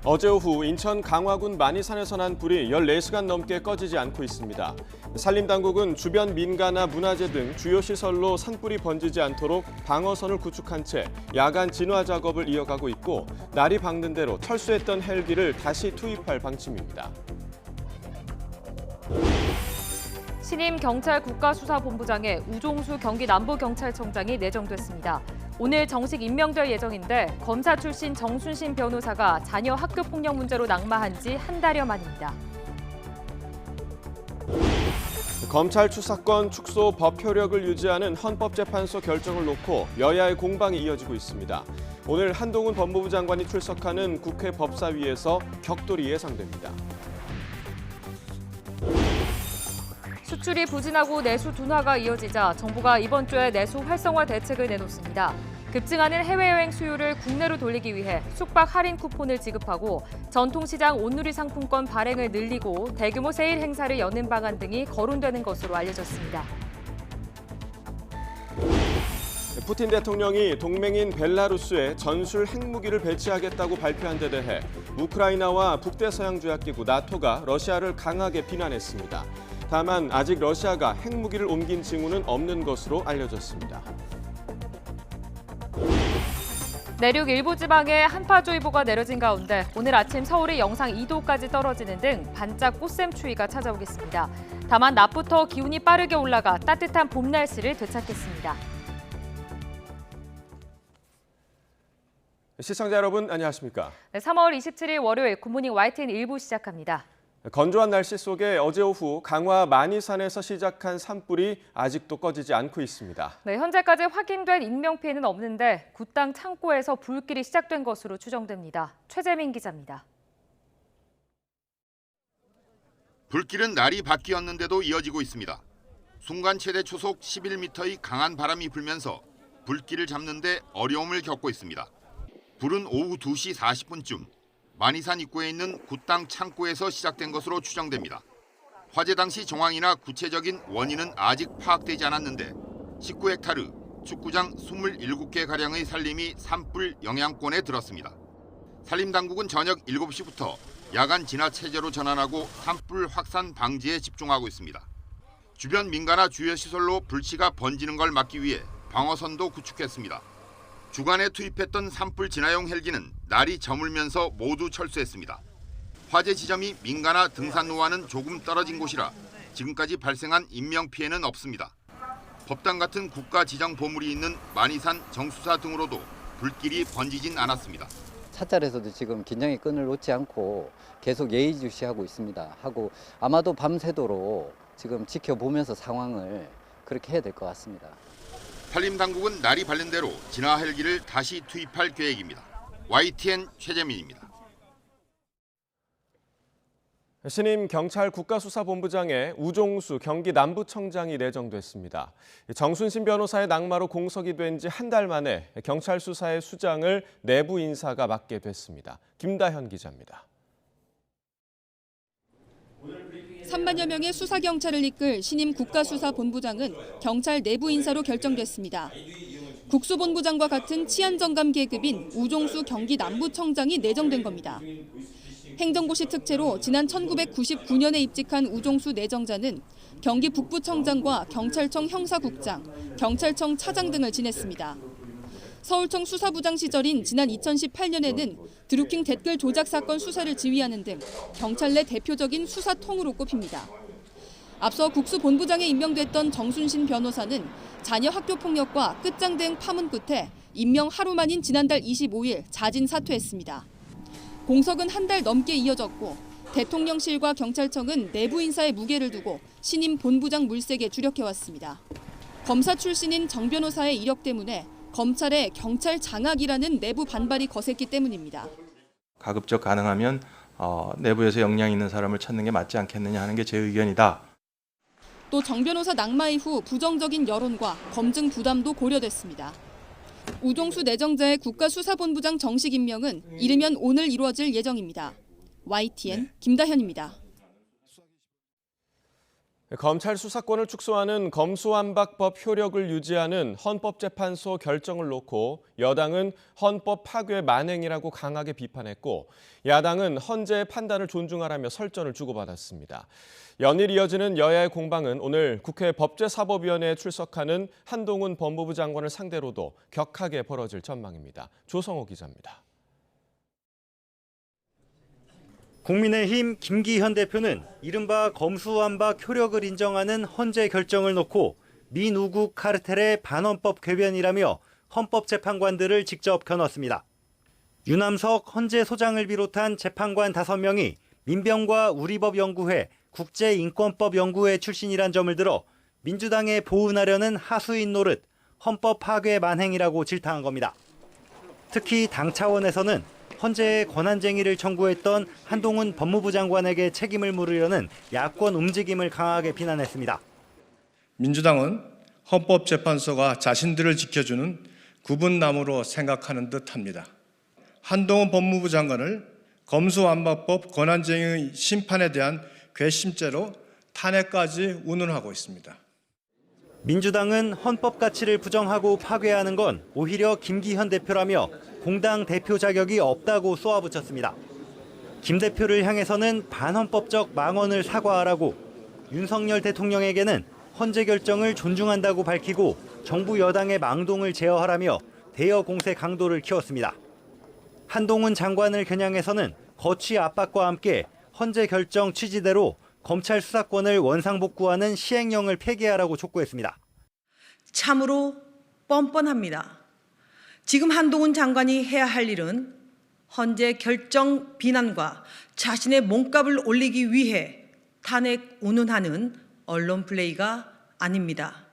어제 오후 인천 강화군 만이산에서 난 불이 14시간 넘게 꺼지지 않고 있습니다. 산림당국은 주변 민가나 문화재 등 주요 시설로 산불이 번지지 않도록 방어선을 구축한 채 야간 진화 작업을 이어가고 있고 날이 밝는 대로 철수했던 헬기를 다시 투입할 방침입니다. 신임 경찰 국가수사본부장에 우종수 경기 남부경찰청장이 내정됐습니다. 오늘 정식 임명될 예정인데 검사 출신 정순신 변호사가 자녀 학교폭력 문제로 낙마한 지 한 달여 만입니다. 검찰 수사권 축소 법 효력을 유지하는 헌법재판소 결정을 놓고 여야의 공방이 이어지고 있습니다. 오늘 한동훈 법무부 장관이 출석하는 국회 법사위에서 격돌이 예상됩니다. 수출이 부진하고 내수 둔화가 이어지자 정부가 이번 주에 내수 활성화 대책을 내놓습니다. 급증하는 해외여행 수요를 국내로 돌리기 위해 숙박 할인 쿠폰을 지급하고 전통시장 온누리 상품권 발행을 늘리고 대규모 세일 행사를 여는 방안 등이 거론되는 것으로 알려졌습니다. 푸틴 대통령이 동맹인 벨라루스에 전술 핵무기를 배치하겠다고 발표한 데 대해 우크라이나와 북대서양조약기구 나토가 러시아를 강하게 비난했습니다. 다만 아직 러시아가 핵무기를 옮긴 징후는 없는 것으로 알려졌습니다. 내륙 일부 지방에 한파주의보가 내려진 가운데 오늘 아침 서울이 영상 2도까지 떨어지는 등 반짝 꽃샘추위가 찾아오겠습니다. 다만 낮부터 기온이 빠르게 올라가 따뜻한 봄 날씨를 되찾겠습니다. 시청자 여러분 안녕하십니까? 3월 27일 월요일 굿모닝 YTN 1부 시작합니다. 건조한 날씨 속에 어제 오후 강화 만이산에서 시작한 산불이 아직도 꺼지지 않고 있습니다. 네, 현재까지 확인된 인명피해는 없는데 굿당 창고에서 불길이 시작된 것으로 추정됩니다. 최재민 기자입니다. 불길은 날이 바뀌었는데도 이어지고 있습니다. 순간 최대 초속 11m의 강한 바람이 불면서 불길을 잡는 데 어려움을 겪고 있습니다. 불은 오후 2시 40분쯤 만이산 입구에 있는 굿당 창고에서 시작된 것으로 추정됩니다. 화재 당시 정황이나 구체적인 원인은 아직 파악되지 않았는데 19헥타르, 축구장 27개가량의 산림이 산불 영향권에 들었습니다. 산림당국은 저녁 7시부터 야간 진화 체제로 전환하고 산불 확산 방지에 집중하고 있습니다. 주변 민가나 주요 시설로 불씨가 번지는 걸 막기 위해 방어선도 구축했습니다. 주간에 투입했던 산불 진화용 헬기는 날이 저물면서 모두 철수했습니다. 화재 지점이 민가나 등산로와는 조금 떨어진 곳이라 지금까지 발생한 인명피해는 없습니다. 법당 같은 국가 지정 보물이 있는 만이산 정수사 등으로도 불길이 번지진 않았습니다. 사찰에서도 지금 긴장의 끈을 놓지 않고 계속 예의주시하고 있습니다. 하고 아마도 밤새도록 지금 지켜보면서 상황을 그렇게 해야 될 것 같습니다. 산림당국은 날이 밝는 대로 진화 헬기를 다시 투입할 계획입니다. YTN 최재민입니다. 신임 경찰 국가수사본부장에 우종수 경기 남부청장이 내정됐습니다. 정순신 변호사의 낙마로 공석이 된 지 한 달 만에 경찰 수사의 수장을 내부 인사가 맡게 됐습니다. 김다현 기자입니다. 3만여 명의 수사경찰을 이끌 신임 국가수사본부장은 경찰 내부 인사로 결정됐습니다. 국수본부장과 같은 치안정감 계급인 우종수 경기 남부청장이 내정된 겁니다. 행정고시 특채로 지난 1999년에 입직한 우종수 내정자는 경기 북부청장과 경찰청 형사국장, 경찰청 차장 등을 지냈습니다. 서울청 수사부장 시절인 지난 2018년에는 드루킹 댓글 조작 사건 수사를 지휘하는 등 경찰 내 대표적인 수사통으로 꼽힙니다. 앞서 국수본부장에 임명됐던 정순신 변호사는 자녀 학교폭력과 끝장등 파문 끝에 임명 하루 만인 지난달 25일 자진 사퇴했습니다. 공석은 한 달 넘게 이어졌고 대통령실과 경찰청은 내부 인사에 무게를 두고 신임 본부장 물색에 주력해왔습니다. 검사 출신인 정 변호사의 이력 때문에 검찰의 경찰 장악이라는 내부 반발이 거셌기 때문입니다. 가급적 가능하면 내부에서 역량 있는 사람을 찾는 게 맞지 않겠느냐 하는 게 제 의견이다. 또 정 변호사 낙마 이후 부정적인 여론과 검증 부담도 고려됐습니다. 우종수 내정자의 국가수사본부장 정식 임명은 이르면 오늘 이루어질 예정입니다. YTN 김다현입니다. 검찰 수사권을 축소하는 검수완박법 효력을 유지하는 헌법재판소 결정을 놓고 여당은 헌법 파괴 만행이라고 강하게 비판했고 야당은 헌재의 판단을 존중하라며 설전을 주고받았습니다. 연일 이어지는 여야의 공방은 오늘 국회 법제사법위원회에 출석하는 한동훈 법무부 장관을 상대로도 격하게 벌어질 전망입니다. 조성호 기자입니다. 국민의힘 김기현 대표는 이른바 검수완박 효력을 인정하는 헌재 결정을 놓고 미누국 카르텔의 반헌법 궤변이라며 헌법재판관들을 직접 겨눴습니다. 유남석 헌재 소장을 비롯한 재판관 5명이 민병과 우리법연구회, 국제인권법연구회 출신이란 점을 들어 민주당에 보은하려는 하수인 노릇, 헌법 파괴 만행이라고 질타한 겁니다. 특히 당 차원에서는 헌재의 권한쟁의를 청구했던 한동훈 법무부 장관에게 책임을 물으려는 야권 움직임을 강하게 비난했습니다. 민주당은 헌법재판소가 자신들을 지켜주는 구분나무로 생각하는 듯합니다. 한동훈 법무부 장관을 검수완박법 권한쟁의 심판에 대한 괘씸죄로 탄핵까지 운운하고 있습니다. 민주당은 헌법 가치를 부정하고 파괴하는 건 오히려 김기현 대표라며 공당 대표 자격이 없다고 쏘아붙였습니다. 김 대표를 향해서는 반헌법적 망언을 사과하라고, 윤석열 대통령에게는 헌재 결정을 존중한다고 밝히고 정부 여당의 망동을 제어하라며 대여 공세 강도를 키웠습니다. 한동훈 장관을 겨냥해서는 거취 압박과 함께 헌재 결정 취지대로 검찰 수사권을 원상복구하는 시행령을 폐기하라고 촉구했습니다. 참으로 뻔뻔합니다. 지금 한동훈 장관이 해야 할 일은 헌재 결정 비난과 자신의 몸값을 올리기 위해 탄핵 운운하는 언론 플레이가 아닙니다.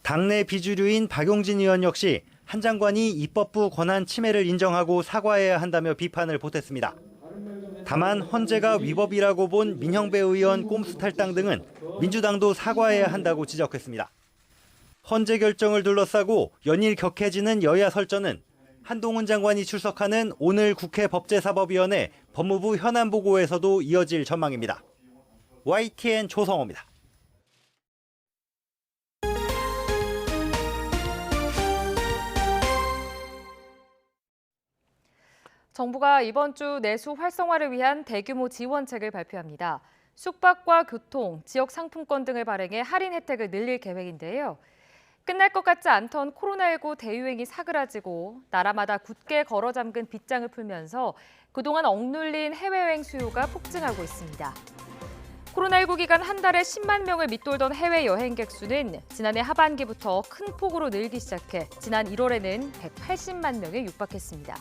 당내 비주류인 박용진 의원 역시 한 장관이 입법부 권한 침해를 인정하고 사과해야 한다며 비판을 보탰습니다. 다만 헌재가 위법이라고 본 민형배 의원 꼼수 탈당 등은 민주당도 사과해야 한다고 지적했습니다. 헌재 결정을 둘러싸고 연일 격해지는 여야 설전은 한동훈 장관이 출석하는 오늘 국회 법제사법위원회 법무부 현안보고에서도 이어질 전망입니다. YTN 조성호입니다. 정부가 이번 주 내수 활성화를 위한 대규모 지원책을 발표합니다. 숙박과 교통, 지역 상품권 등을 발행해 할인 혜택을 늘릴 계획인데요. 끝날 것 같지 않던 코로나19 대유행이 사그라지고 나라마다 굳게 걸어 잠근 빗장을 풀면서 그동안 억눌린 해외여행 수요가 폭증하고 있습니다. 코로나19 기간 한 달에 10만 명을 밑돌던 해외 여행객 수는 지난해 하반기부터 큰 폭으로 늘기 시작해 지난 1월에는 180만 명에 육박했습니다.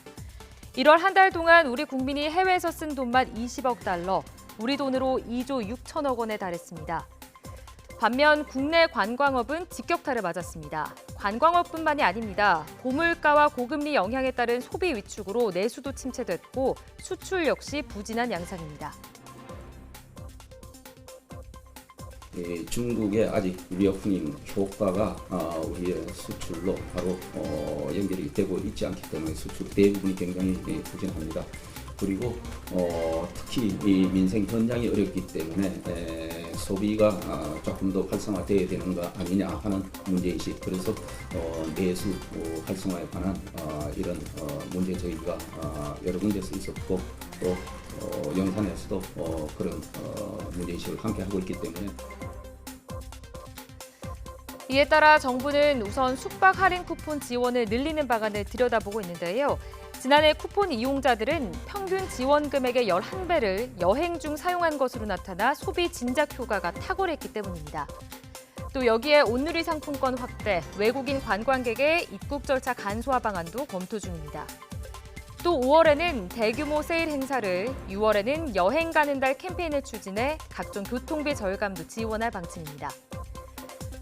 1월 한 달 동안 우리 국민이 해외에서 쓴 돈만 20억 달러, 우리 돈으로 2조 6천억 원에 달했습니다. 반면 국내 관광업은 직격탄을 맞았습니다. 관광업뿐만이 아닙니다. 고물가와 고금리 영향에 따른 소비 위축으로 내수도 침체됐고 수출 역시 부진한 양상입니다. 중국의 아직 리오프닝 효과가 우리의 수출로 바로 연결이 되고 있지 않기 때문에 수출 대부분이 굉장히 부진합니다. 그리고 특히 이 민생 현장이 어렵기 때문에 소비가 조금 더 활성화되어야 되는 거 아니냐 하는 문제의식, 그래서 내수 활성화에 관한 이런 문제 저희가 여러 군데서 있었고 또 영산에서도 그런 문제의식을 함께 하고 있기 때문에 이에 따라 정부는 우선 숙박 할인 쿠폰 지원을 늘리는 방안을 들여다보고 있는데요. 지난해 쿠폰 이용자들은 평균 지원 금액의 11배를 여행 중 사용한 것으로 나타나 소비 진작 효과가 탁월했기 때문입니다. 또 여기에 온누리 상품권 확대, 외국인 관광객의 입국 절차 간소화 방안도 검토 중입니다. 또 5월에는 대규모 세일 행사를, 6월에는 여행 가는 달 캠페인을 추진해 각종 교통비 절감도 지원할 방침입니다.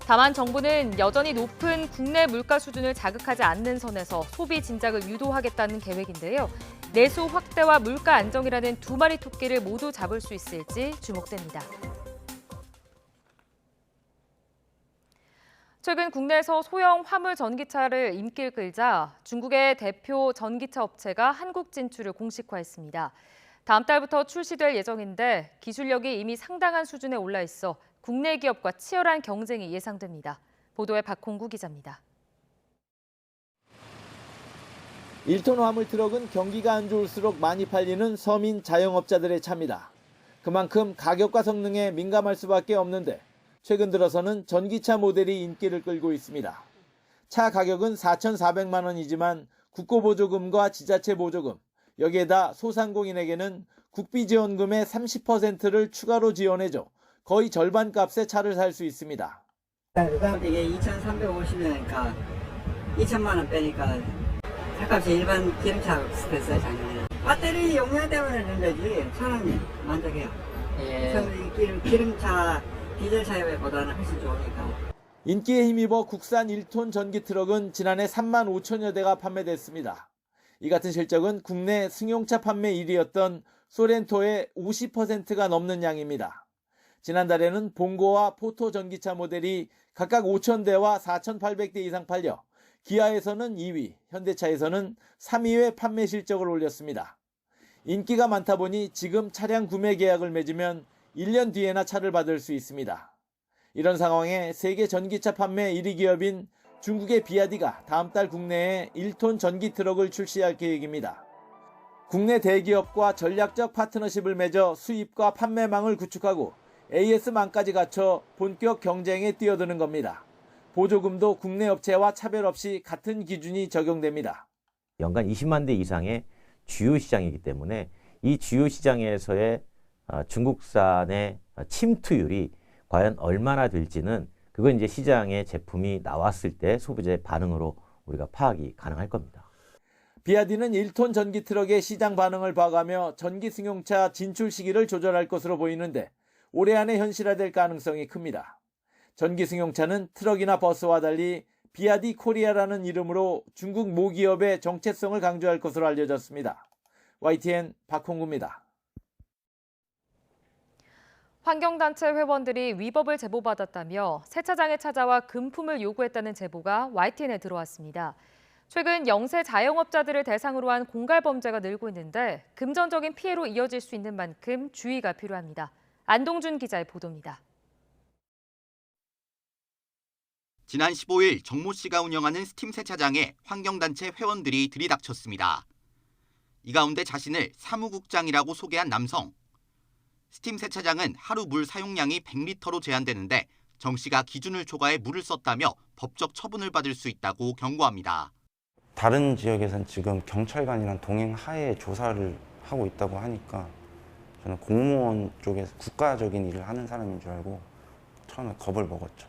다만 정부는 여전히 높은 국내 물가 수준을 자극하지 않는 선에서 소비 진작을 유도하겠다는 계획인데요. 내수 확대와 물가 안정이라는 두 마리 토끼를 모두 잡을 수 있을지 주목됩니다. 최근 국내에서 소형 화물 전기차를 인기를 끌자 중국의 대표 전기차 업체가 한국 진출을 공식화했습니다. 다음 달부터 출시될 예정인데 기술력이 이미 상당한 수준에 올라 있어 국내 기업과 치열한 경쟁이 예상됩니다. 보도에 박홍구 기자입니다. 1톤 화물 트럭은 경기가 안 좋을수록 많이 팔리는 서민 자영업자들의 차입니다. 그만큼 가격과 성능에 민감할 수밖에 없는데 최근 들어서는 전기차 모델이 인기를 끌고 있습니다. 차 가격은 4,400만 원이지만 국고보조금과 지자체 보조금, 여기에다 소상공인에게는 국비지원금의 30%를 추가로 지원해줘 거의 절반 값에 차를 살 수 있습니다. 이게 2,350원이니까 2천만 원 빼니까 차값이 일반 기름차 비슷했어요, 작년에. 배터리 용량 때문에 그런 거지 차는 만족해요. 기름차, 디젤차보다는 훨씬 좋으니까. 인기에 힘입어 국산 1톤 전기 트럭은 지난해 3만 5천여 대가 판매됐습니다. 이 같은 실적은 국내 승용차 판매 1위였던 소렌토의 50%가 넘는 양입니다. 지난달에는 봉고와 포토 전기차 모델이 각각 5,000대와 4,800대 이상 팔려 기아에서는 2위, 현대차에서는 3위의 판매 실적을 올렸습니다. 인기가 많다 보니 지금 차량 구매 계약을 맺으면 1년 뒤에나 차를 받을 수 있습니다. 이런 상황에 세계 전기차 판매 1위 기업인 중국의 비아디가 다음 달 국내에 1톤 전기 트럭을 출시할 계획입니다. 국내 대기업과 전략적 파트너십을 맺어 수입과 판매망을 구축하고 AS망까지 갖춰 본격 경쟁에 뛰어드는 겁니다. 보조금도 국내 업체와 차별 없이 같은 기준이 적용됩니다. 연간 20만 대 이상의 주요 시장이기 때문에 이 주요 시장에서의 중국산의 침투율이 과연 얼마나 될지는 그건 이제 시장에 제품이 나왔을 때 소비자의 반응으로 우리가 파악이 가능할 겁니다. 비아디는 1톤 전기 트럭의 시장 반응을 봐가며 전기 승용차 진출 시기를 조절할 것으로 보이는데 올해 안에 현실화될 가능성이 큽니다. 전기 승용차는 트럭이나 버스와 달리 비아디 코리아라는 이름으로 중국 모기업의 정체성을 강조할 것으로 알려졌습니다. YTN 박홍구입니다. 환경단체 회원들이 위법을 제보받았다며 세차장에 찾아와 금품을 요구했다는 제보가 YTN에 들어왔습니다. 최근 영세 자영업자들을 대상으로 한 공갈 범죄가 늘고 있는데 금전적인 피해로 이어질 수 있는 만큼 주의가 필요합니다. 안동준 기자의 보도입니다. 지난 15일 정모 씨가 운영하는 스팀 세차장에 환경단체 회원들이 들이닥쳤습니다. 이 가운데 자신을 사무국장이라고 소개한 남성. 스팀 세차장은 하루 물 사용량이 100리터로 제한되는데 정 씨가 기준을 초과해 물을 썼다며 법적 처분을 받을 수 있다고 경고합니다. 다른 지역에선 지금 경찰관이랑 동행 하에 조사를 하고 있다고 하니까 저는 공무원 쪽에서 국가적인 일을 하는 사람인 줄 알고 처음에 겁을 먹었죠.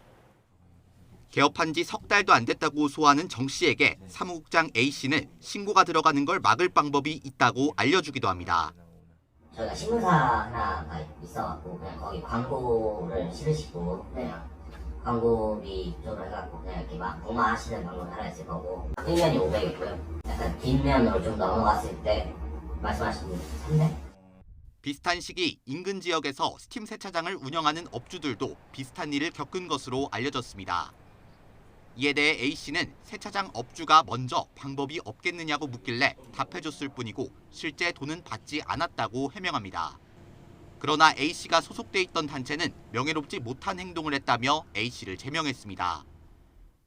개업한 지 석 달도 안 됐다고 호소하는 정 씨에게 사무국장 A 씨는 신고가 들어가는 걸 막을 방법이 있다고 알려주기도 합니다. 저희가 신문사 하나가 있어갖고 그냥 거기 광고를 실으시고 그냥 광고비 쪽으로 해갖고 그냥 이렇게 막 무마하시는 방법이 하나 있을 거고 1면이 500이고요. 약간 뒷면으로 좀 넘어갔을 때 말씀하신 300? 비슷한 시기 인근 지역에서 스팀 세차장을 운영하는 업주들도 비슷한 일을 겪은 것으로 알려졌습니다. 이에 대해 A씨는 세차장 업주가 먼저 방법이 없겠느냐고 묻길래 답해줬을 뿐이고 실제 돈은 받지 않았다고 해명합니다. 그러나 A씨가 소속돼 있던 단체는 명예롭지 못한 행동을 했다며 A씨를 제명했습니다.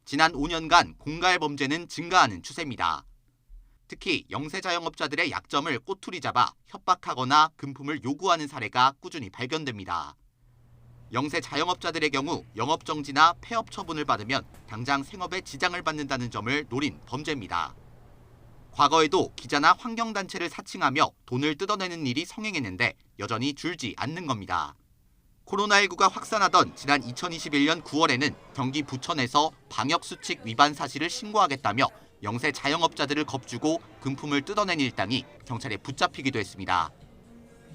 지난 5년간 공갈 범죄는 증가하는 추세입니다. 특히 영세 자영업자들의 약점을 꼬투리 잡아 협박하거나 금품을 요구하는 사례가 꾸준히 발견됩니다. 영세 자영업자들의 경우 영업정지나 폐업 처분을 받으면 당장 생업에 지장을 받는다는 점을 노린 범죄입니다. 과거에도 기자나 환경단체를 사칭하며 돈을 뜯어내는 일이 성행했는데 여전히 줄지 않는 겁니다. 코로나19가 확산하던 지난 2021년 9월에는 경기 부천에서 방역수칙 위반 사실을 신고하겠다며 영세 자영업자들을 겁주고 금품을 뜯어낸 일당이 경찰에 붙잡히기도 했습니다.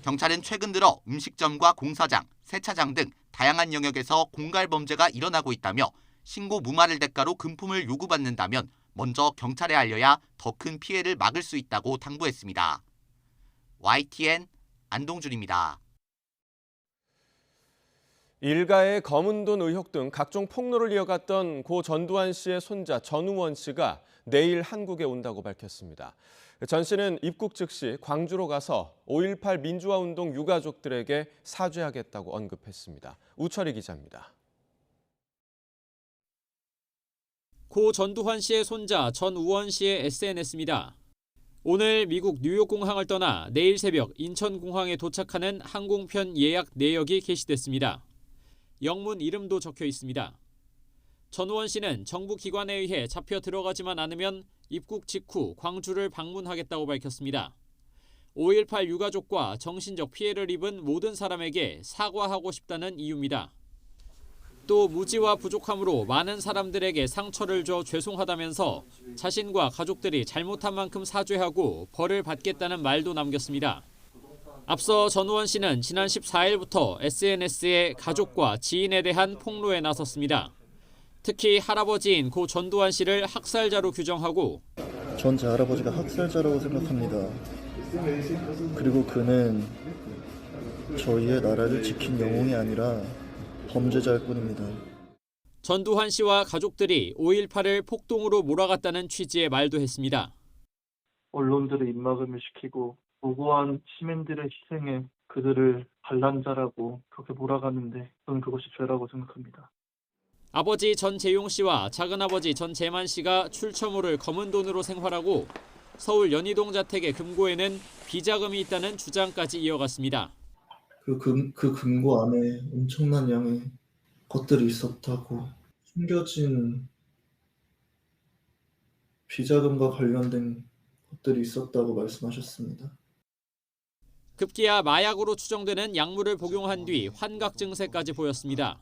경찰은 최근 들어 음식점과 공사장, 세차장 등 다양한 영역에서 공갈 범죄가 일어나고 있다며 신고 무마를 대가로 금품을 요구받는다면 먼저 경찰에 알려야 더 큰 피해를 막을 수 있다고 당부했습니다. YTN 안동준입니다. 일가의 검은 돈 의혹 등 각종 폭로를 이어갔던 고 전두환 씨의 손자 전우원 씨가 내일 한국에 온다고 밝혔습니다. 전 씨는 입국 즉시 광주로 가서 5.18 민주화운동 유가족들에게 사죄하겠다고 언급했습니다. 우철희 기자입니다. 고 전두환 씨의 손자 전우원 씨의 SNS입니다. 오늘 미국 뉴욕 공항을 떠나 내일 새벽 인천 공항에 도착하는 항공편 예약 내역이 게시됐습니다. 영문 이름도 적혀 있습니다. 전우원 씨는 정부 기관에 의해 잡혀 들어가지만 않으면 입국 직후 광주를 방문하겠다고 밝혔습니다. 5.18 유가족과 정신적 피해를 입은 모든 사람에게 사과하고 싶다는 이유입니다. 또 무지와 부족함으로 많은 사람들에게 상처를 줘 죄송하다면서 자신과 가족들이 잘못한 만큼 사죄하고 벌을 받겠다는 말도 남겼습니다. 앞서 전우원 씨는 지난 14일부터 SNS에 가족과 지인에 대한 폭로에 나섰습니다. 특히 할아버지인 고 전두환 씨를 학살자로 규정하고 전 제 할아버지가 학살자라고 생각합니다. 그리고 그는 저희의 나라를 지킨 영웅이 아니라 범죄자일 뿐입니다. 전두환 씨와 가족들이 5.18을 폭동으로 몰아갔다는 취지의 말도 했습니다. 언론들의 입막음을 시키고 무고한 시민들의 희생에 그들을 반란자라고 그렇게 몰아가는데 저는 그것이 죄라고 생각합니다. 아버지 전재용 씨와 작은아버지 전재만 씨가 출처모를 검은 돈으로 생활하고 서울 연희동 자택의 금고에는 비자금이 있다는 주장까지 이어갔습니다. 그 금고 안에 엄청난 양의 것들이 있었다고, 숨겨진 비자금과 관련된 것들이 있었다고 말씀하셨습니다. 급기야 마약으로 추정되는 약물을 복용한 뒤 환각 증세까지 보였습니다.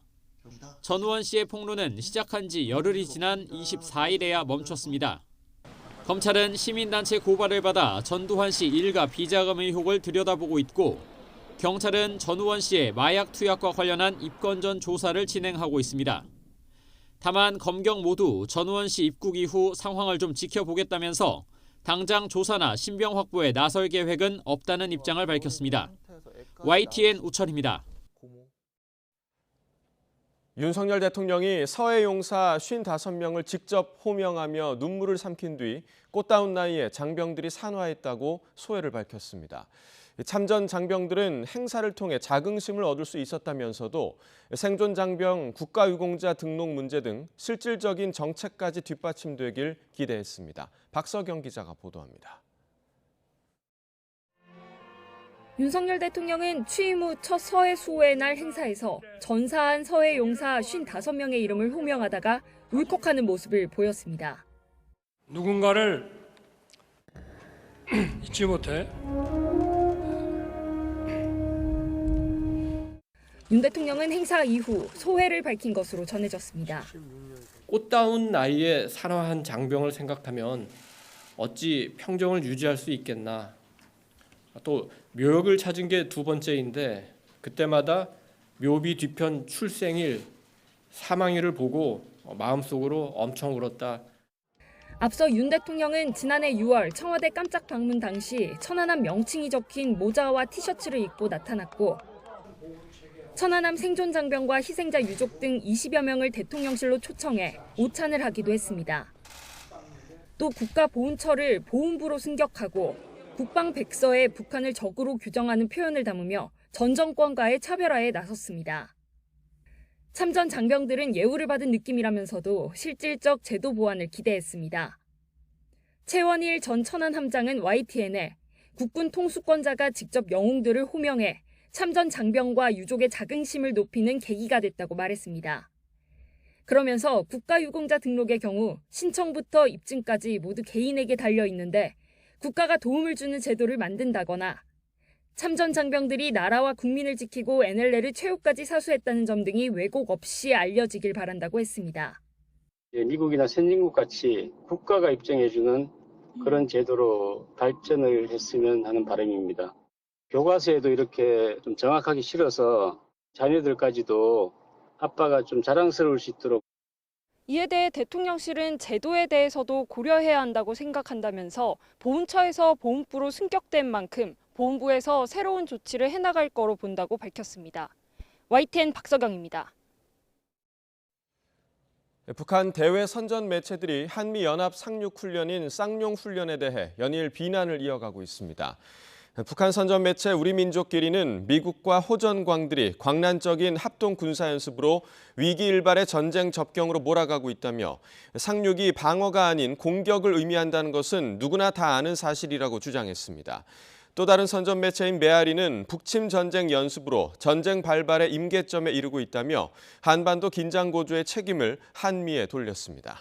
전우원 씨의 폭로는 시작한 지 열흘이 지난 24일에야 멈췄습니다. 검찰은 시민단체 고발을 받아 전두환 씨 일가 비자금 의혹을 들여다보고 있고 경찰은 전우원 씨의 마약 투약과 관련한 입건 전 조사를 진행하고 있습니다. 다만 검경 모두 전우원 씨 입국 이후 상황을 좀 지켜보겠다면서 당장 조사나 신병 확보에 나설 계획은 없다는 입장을 밝혔습니다. YTN 우철입니다. 윤석열 대통령이 서해 용사 55명을 직접 호명하며 눈물을 삼킨 뒤 꽃다운 나이에 장병들이 산화했다고 소회를 밝혔습니다. 참전 장병들은 행사를 통해 자긍심을 얻을 수 있었다면서도 생존 장병 국가유공자 등록 문제 등 실질적인 정책까지 뒷받침되길 기대했습니다. 박서경 기자가 보도합니다. 윤석열 대통령은 취임 후 첫 서해 수호의 날 행사에서 전사한 서해 용사 55명의 이름을 호명하다가 울컥하는 모습을 보였습니다. 누군가를 잊지 못해 윤 대통령은 행사 이후 소회를 밝힌 것으로 전해졌습니다. 꽃다운 나이에 산화한 장병을 생각하면 어찌 평정을 유지할 수 있겠나. 또 묘역을 찾은 게 두 번째인데 그때마다 묘비 뒤편 출생일, 사망일을 보고 마음속으로 엄청 울었다. 앞서 윤 대통령은 지난해 6월 청와대 깜짝 방문 당시 천안함 명칭이 적힌 모자와 티셔츠를 입고 나타났고 천안함 생존 장병과 희생자 유족 등 20여 명을 대통령실로 초청해 오찬을 하기도 했습니다. 또 국가보훈처를 보훈부로 승격하고 국방백서에 북한을 적으로 규정하는 표현을 담으며 전 정권과의 차별화에 나섰습니다. 참전 장병들은 예우를 받은 느낌이라면서도 실질적 제도 보완을 기대했습니다. 최원일 전 천안함장은 YTN에 국군 통수권자가 직접 영웅들을 호명해 참전 장병과 유족의 자긍심을 높이는 계기가 됐다고 말했습니다. 그러면서 국가유공자 등록의 경우 신청부터 입증까지 모두 개인에게 달려 있는데 국가가 도움을 주는 제도를 만든다거나 참전 장병들이 나라와 국민을 지키고 NLL을 최후까지 사수했다는 점 등이 왜곡 없이 알려지길 바란다고 했습니다. 미국이나 선진국 같이 국가가 입증해주는 그런 제도로 발전을 했으면 하는 바람입니다. 교과서에도 이렇게 좀 정확하게 실어서 자녀들까지도 아빠가 좀 자랑스러울 수 있도록. 이에 대해 대통령실은 제도에 대해서도 고려해야 한다고 생각한다면서 보훈처에서 보훈부로 승격된 만큼 보훈부에서 새로운 조치를 해나갈 거로 본다고 밝혔습니다. YTN 박서경입니다. 북한 대외 선전 매체들이 한미 연합 상륙 훈련인 쌍용 훈련에 대해 연일 비난을 이어가고 있습니다. 북한 선전 매체 우리민족끼리는 미국과 호전광들이 광란적인 합동 군사연습으로 위기 일발의 전쟁 접경으로 몰아가고 있다며 상륙이 방어가 아닌 공격을 의미한다는 것은 누구나 다 아는 사실이라고 주장했습니다. 또 다른 선전 매체인 메아리는 북침 전쟁 연습으로 전쟁 발발의 임계점에 이르고 있다며 한반도 긴장 고조의 책임을 한미에 돌렸습니다.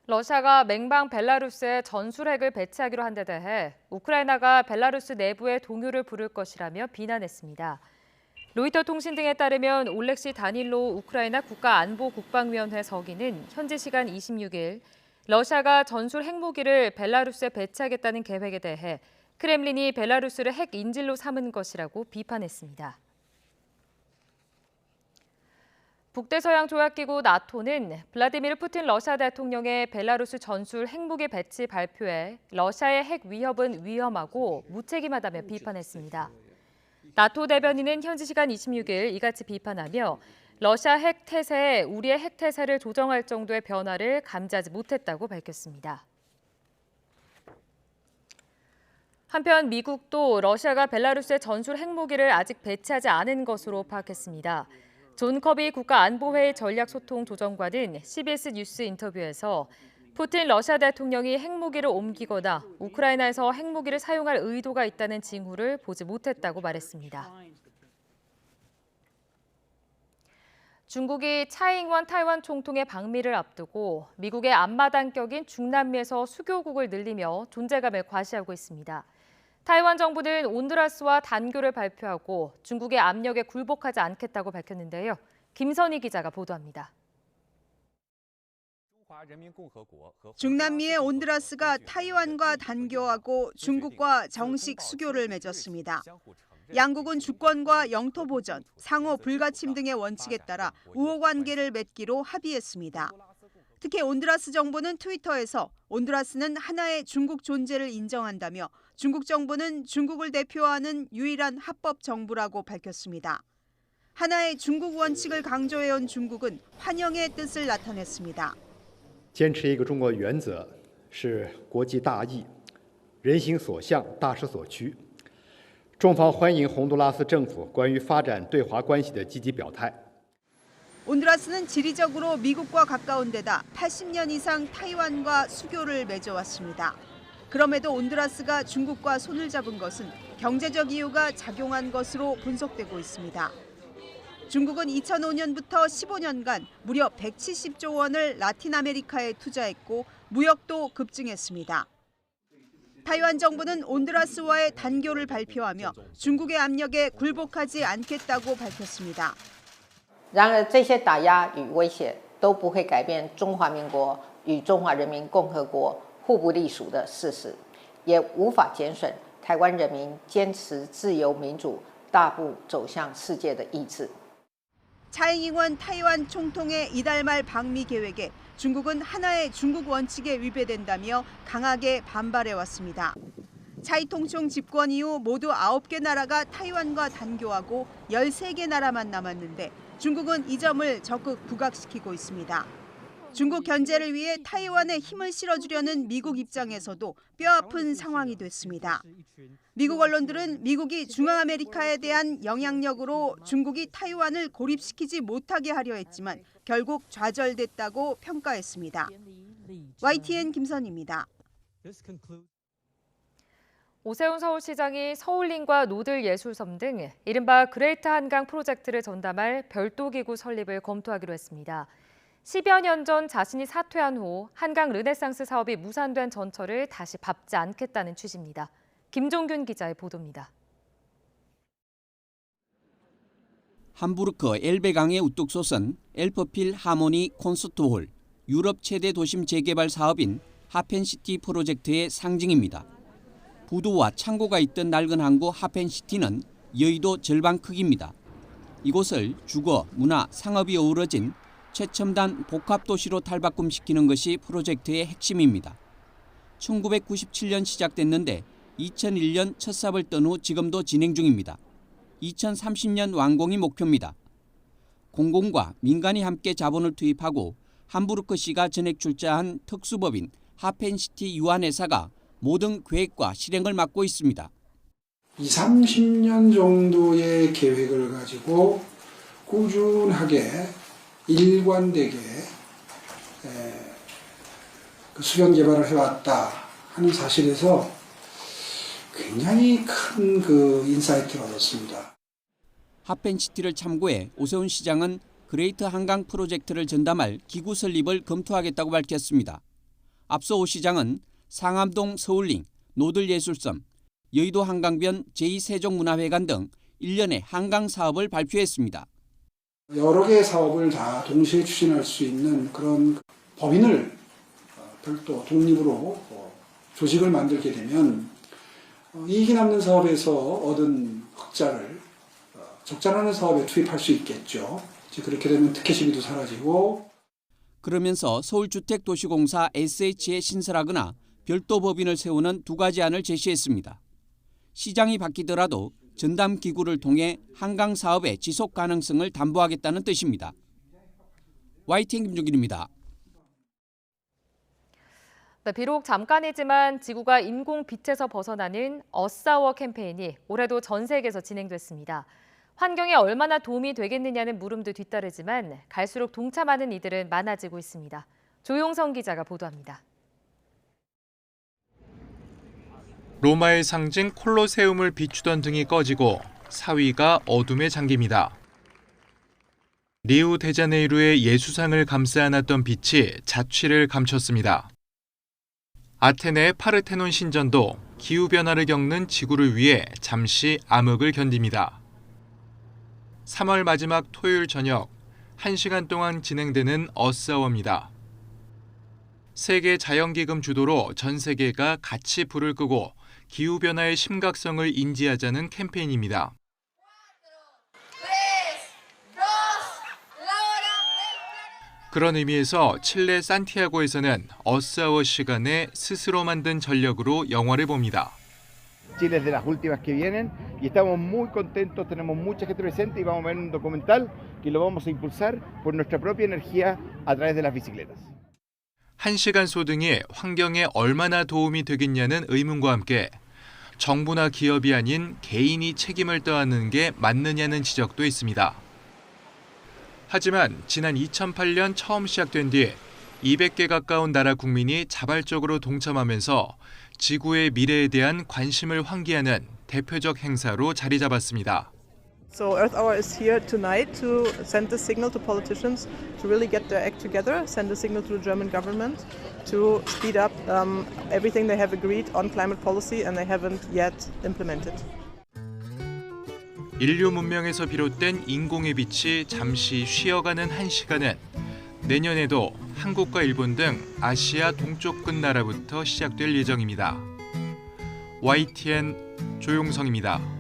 러시아가 맹방 벨라루스에 전술핵을 배치하기로 한 데 대해 우크라이나가 벨라루스 내부에 동요를 부를 것이라며 비난했습니다. 로이터 통신 등에 따르면 올렉시 다닐로 우크라이나 국가안보국방위원회 서기는 현지 시간 26일 러시아가 전술 핵무기를 벨라루스에 배치하겠다는 계획에 대해 크렘린이 벨라루스를 핵 인질로 삼은 것이라고 비판했습니다. 북대서양 조약기구 나토는 블라디미르 푸틴 러시아 대통령의 벨라루스 전술 핵무기 배치 발표에 러시아의 핵 위협은 위험하고 무책임하다며 비판했습니다. 나토 대변인은 현지 시간 26일 이같이 비판하며 러시아 핵 태세에 우리의 핵 태세를 조정할 정도의 변화를 감지하지 못했다고 밝혔습니다. 한편 미국도 러시아가 벨라루스에 전술 핵무기를 아직 배치하지 않은 것으로 파악했습니다. 존 커비 국가안보회의 전략소통조정관은 CBS 뉴스 인터뷰에서 푸틴 러시아 대통령이 핵무기를 옮기거나 우크라이나에서 핵무기를 사용할 의도가 있다는 징후를 보지 못했다고 말했습니다. 중국이 차이잉원 타이완 총통의 방미를 앞두고 미국의 앞마당격인 중남미에서 수교국을 늘리며 존재감을 과시하고 있습니다. 타이완 정부는 온두라스와 단교를 발표하고 중국의 압력에 굴복하지 않겠다고 밝혔는데요. 김선희 기자가 보도합니다. 중남미의 온두라스가 타이완과 단교하고 중국과 정식 수교를 맺었습니다. 양국은 주권과 영토 보전, 상호 불가침 등의 원칙에 따라 우호 관계를 맺기로 합의했습니다. 특히 온두라스 정부는 트위터에서 온두라스는 하나의 중국 존재를 인정한다며 중국 정부는 중국을 대표하는 유일한 합법 정부라고 밝혔습니다. 하나의 중국 원칙을 강조해온 중국은 환영의 뜻을 나타냈습니다. 坚持一个中国原则是国际大义，人心所向，大势所趋。中方欢迎洪都拉斯政府关于发展对华关系的积极表态。 온두라스는 지리적으로 미국과 가까운 데다 80년 이상 타이완과 수교를 맺어왔습니다. 그럼에도 온두라스가 중국과 손을 잡은 것은 경제적 이유가 작용한 것으로 분석되고 있습니다. 중국은 2005년부터 15년간 무려 170조 원을 라틴 아메리카에 투자했고 무역도 급증했습니다. 타이완 정부는 온두라스와의 단교를 발표하며 중국의 압력에 굴복하지 않겠다고 밝혔습니다. 然而，这些打压与威胁都不会改变中华民国与中华人民共和国互不隶属的事实，也无法减损台湾人民坚持自由民主、大步走向世界的意志。 차이잉원 타이완 총통의 이달 말 방미 계획에 중국은 하나의 중국 원칙에 위배된다며 강하게 반발해왔습니다. 차이 통총 집권 이후 모두 9개 나라가 타이완과 단교하고 13개 나라만 남았는데 중국은 이 점을 적극 부각시키고 있습니다. 중국 견제를 위해 타이완에 힘을 실어주려는 미국 입장에서도 뼈아픈 상황이 됐습니다. 미국 언론들은 미국이 중앙아메리카에 대한 영향력으로 중국이 타이완을 고립시키지 못하게 하려 했지만 결국 좌절됐다고 평가했습니다. YTN 김선희입니다. 오세훈 서울시장이 서울림과 노들예술섬 등 이른바 그레이트 한강 프로젝트를 전담할 별도 기구 설립을 검토하기로 했습니다. 10여 년 전 자신이 사퇴한 후 한강 르네상스 사업이 무산된 전철을 다시 밟지 않겠다는 취지입니다. 김종균 기자의 보도입니다. 함부르크 엘베강에 우뚝 솟은 엘퍼필 하모니 콘서트홀, 유럽 최대 도심 재개발 사업인 하펜시티 프로젝트의 상징입니다. 부두와 창고가 있던 낡은 항구 하펜시티는 여의도 절반 크기입니다. 이곳을 주거, 문화, 상업이 어우러진 최첨단 복합도시로 탈바꿈시키는 것이 프로젝트의 핵심입니다. 1997년 시작됐는데 2001년 첫 삽을 뜬 후 지금도 진행 중입니다. 2030년 완공이 목표입니다. 공공과 민간이 함께 자본을 투입하고 함부르크 시가 전액 출자한 특수법인 하펜시티 유한회사가 모든 계획과 실행을 맡고 있습니다. 20-30년 정도의 계획을 가지고 꾸준하게 일관되게 수변 개발을 해왔다 하는 사실에서 굉장히 큰 인사이트를 얻었습니다. 하펜시티를 참고해 오세훈 시장은 그레이트 한강 프로젝트를 전담할 기구 설립을 검토하겠다고 밝혔습니다. 앞서 오 시장은 상암동 서울링, 노들예술섬, 여의도 한강변 제2세종문화회관 등 일련의 한강 사업을 발표했습니다. 여러 개의 사업을 다 동시에 추진할 수 있는 그런 법인을 별도 독립으로 조직을 만들게 되면 이익이 남는 사업에서 얻은 흑자를 적자나는 사업에 투입할 수 있겠죠. 그렇게 되면 특혜 시비도 사라지고. 그러면서 서울주택도시공사 SH에 신설하거나 별도 법인을 세우는 두 가지 안을 제시했습니다. 시장이 바뀌더라도 전담 기구를 통해 한강 사업의 지속 가능성을 담보하겠다는 뜻입니다. YTN 김종길입니다. 네, 비록 잠깐이지만 지구가 인공 빛에서 벗어나는 어사워 캠페인이 올해도 전 세계에서 진행됐습니다. 환경에 얼마나 도움이 되겠느냐는 물음도 뒤따르지만 갈수록 동참하는 이들은 많아지고 있습니다. 조용성 기자가 보도합니다. 로마의 상징 콜로세움을 비추던 등이 꺼지고 사위가 어둠에 잠깁니다. 리우 데자네이루의 예수상을 감싸 안았던 빛이 자취를 감췄습니다. 아테네의 파르테논 신전도 기후변화를 겪는 지구를 위해 잠시 암흑을 견딥니다. 3월 마지막 토요일 저녁 1시간 동안 진행되는 어사워입니다. 세계 자연기금 주도로 전 세계가 같이 불을 끄고 기후변화의 심각성을 인지하자는 캠페인입니다. 그런 의미에서 칠레 산티아고에서는 어사워 시간에 스스로 만든 전력으로 영화를 봅니다. Chile es de las últimas que vienen y estamos muy contentos, tenemos mucha gente presente y vamos a ver un documental que lo vamos a impulsar por nuestra propia energía a través de las bicicletas. 1시간 소등이 환경에 얼마나 도움이 되겠냐는 의문과 함께 정부나 기업이 아닌 개인이 책임을 떠안는 게 맞느냐는 지적도 있습니다. 하지만 지난 2008년 처음 시작된 뒤 200개 가까운 나라 국민이 자발적으로 동참하면서 지구의 미래에 대한 관심을 환기하는 대표적 행사로 자리 잡았습니다. So Earth Hour is here tonight to send the signal to politicians to really get their act together, send a signal to the German government to speed up everything they have agreed on climate policy and they haven't yet implemented. 인류 문명에서 비롯된 인공의 빛이 잠시 쉬어가는 1시간은 내년에도 한국과 일본 등 아시아 동쪽 끝 나라부터 시작될 예정입니다. YTN 조용성입니다.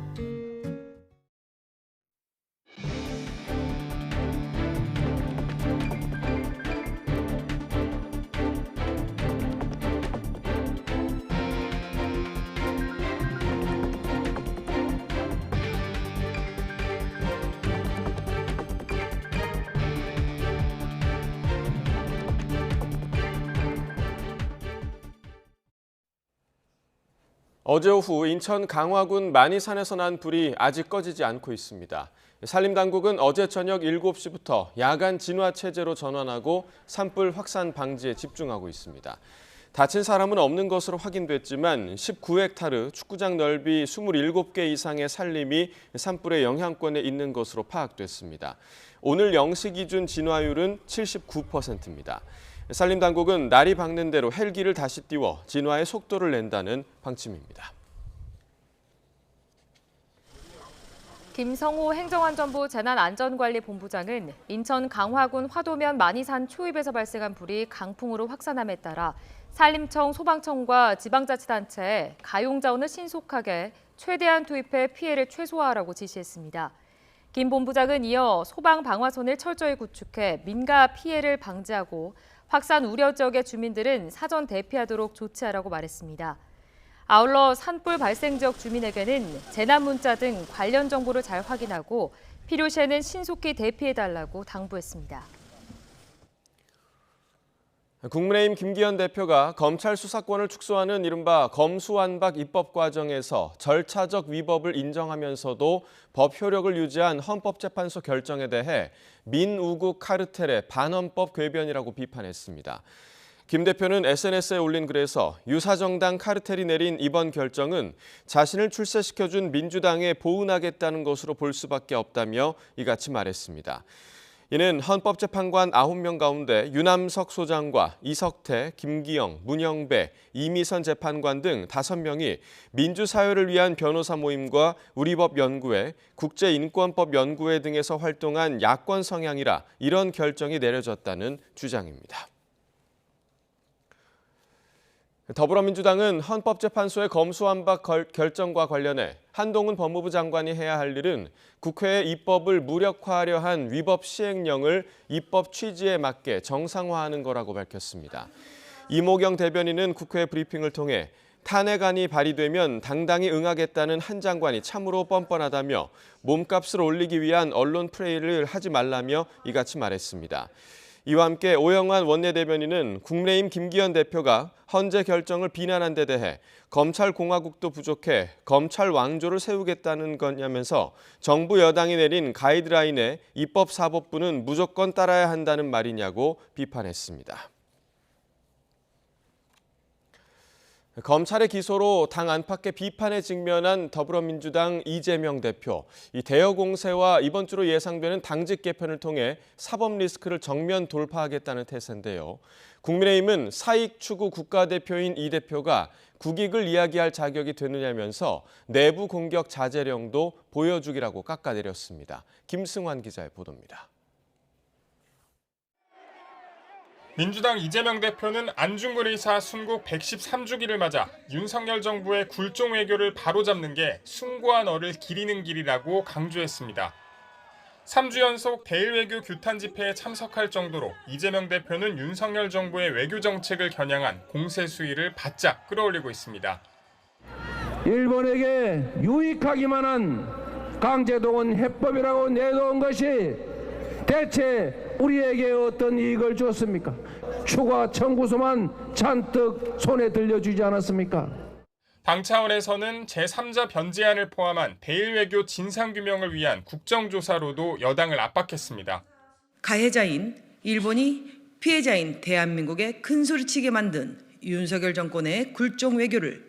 어제 오후 인천 강화군 만이산에서 난 불이 아직 꺼지지 않고 있습니다. 산림당국은 어제 저녁 7시부터 야간 진화 체제로 전환하고 산불 확산 방지에 집중하고 있습니다. 다친 사람은 없는 것으로 확인됐지만 19헥타르 축구장 넓이 27개 이상의 산림이 산불의 영향권에 있는 것으로 파악됐습니다. 오늘 0시 기준 진화율은 79%입니다. 산림당국은 날이 밝는 대로 헬기를 다시 띄워 진화의 속도를 낸다는 방침입니다. 김성호 행정안전부 재난안전관리본부장은 인천 강화군 화도면 만이산 초입에서 발생한 불이 강풍으로 확산함에 따라 산림청, 소방청과 지방자치단체에 가용자원을 신속하게 최대한 투입해 피해를 최소화하라고 지시했습니다. 김 본부장은 이어 소방 방화선을 철저히 구축해 민가 피해를 방지하고 확산 우려 지역의 주민들은 사전 대피하도록 조치하라고 말했습니다. 아울러 산불 발생 지역 주민에게는 재난 문자 등 관련 정보를 잘 확인하고 필요시에는 신속히 대피해달라고 당부했습니다. 국민의힘 김기현 대표가 검찰 수사권을 축소하는 이른바 검수완박 입법 과정에서 절차적 위법을 인정하면서도 법 효력을 유지한 헌법재판소 결정에 대해 민우국 카르텔의 반헌법 궤변이라고 비판했습니다. 김 대표는 SNS에 올린 글에서 유사정당 카르텔이 내린 이번 결정은 자신을 출세시켜준 민주당에 보은하겠다는 것으로 볼 수밖에 없다며 이같이 말했습니다. 이는 헌법재판관 9명 가운데 유남석 소장과 이석태, 김기영, 문영배, 이미선 재판관 등 5명이 민주사회를 위한 변호사 모임과 우리법연구회, 국제인권법연구회 등에서 활동한 야권 성향이라 이런 결정이 내려졌다는 주장입니다. 더불어민주당은 헌법재판소의 검수완박 결정과 관련해 한동훈 법무부 장관이 해야 할 일은 국회의 입법을 무력화하려 한 위법 시행령을 입법 취지에 맞게 정상화하는 거라고 밝혔습니다. 이모경 대변인은 국회 브리핑을 통해 탄핵안이 발의되면 당당히 응하겠다는 한 장관이 참으로 뻔뻔하다며 몸값을 올리기 위한 언론 프레이를 하지 말라며 이같이 말했습니다. 이와 함께 오영환 원내대변인은 국민의힘 김기현 대표가 헌재 결정을 비난한 데 대해 검찰 공화국도 부족해 검찰 왕조를 세우겠다는 거냐면서 정부 여당이 내린 가이드라인에 입법사법부는 무조건 따라야 한다는 말이냐고 비판했습니다. 검찰의 기소로 당 안팎의 비판에 직면한 더불어민주당 이재명 대표. 이 대여 공세와 이번 주로 예상되는 당직 개편을 통해 사법 리스크를 정면 돌파하겠다는 태세인데요. 국민의힘은 사익 추구 국가대표인 이 대표가 국익을 이야기할 자격이 되느냐면서 내부 공격 자제령도 보여주기라고 깎아내렸습니다. 김승환 기자의 보도입니다. 민주당 이재명 대표는 안중근 의사 순국 113주기를 맞아 윤석열 정부의 굴종 외교를 바로잡는 게 숭고한 어를 기리는 길이라고 강조했습니다. 3주 연속 대일외교 규탄 집회에 참석할 정도로 이재명 대표는 윤석열 정부의 외교 정책을 겨냥한 공세 수위를 바짝 끌어올리고 있습니다. 일본에게 유익하기만 한 강제동원 해법이라고 내놓은 것이 대체 우리에게 어떤 이익을 줬습니까? 추가 청구서만 잔뜩 손에 들려주지 않았습니까? 당 차원에서는 제3자 변제안을 포함한 대일외교 진상규명을 위한 국정조사로도 여당을 압박했습니다. 가해자인 일본이 피해자인 대한민국에 큰소리치게 만든 윤석열 정권의 굴종 외교를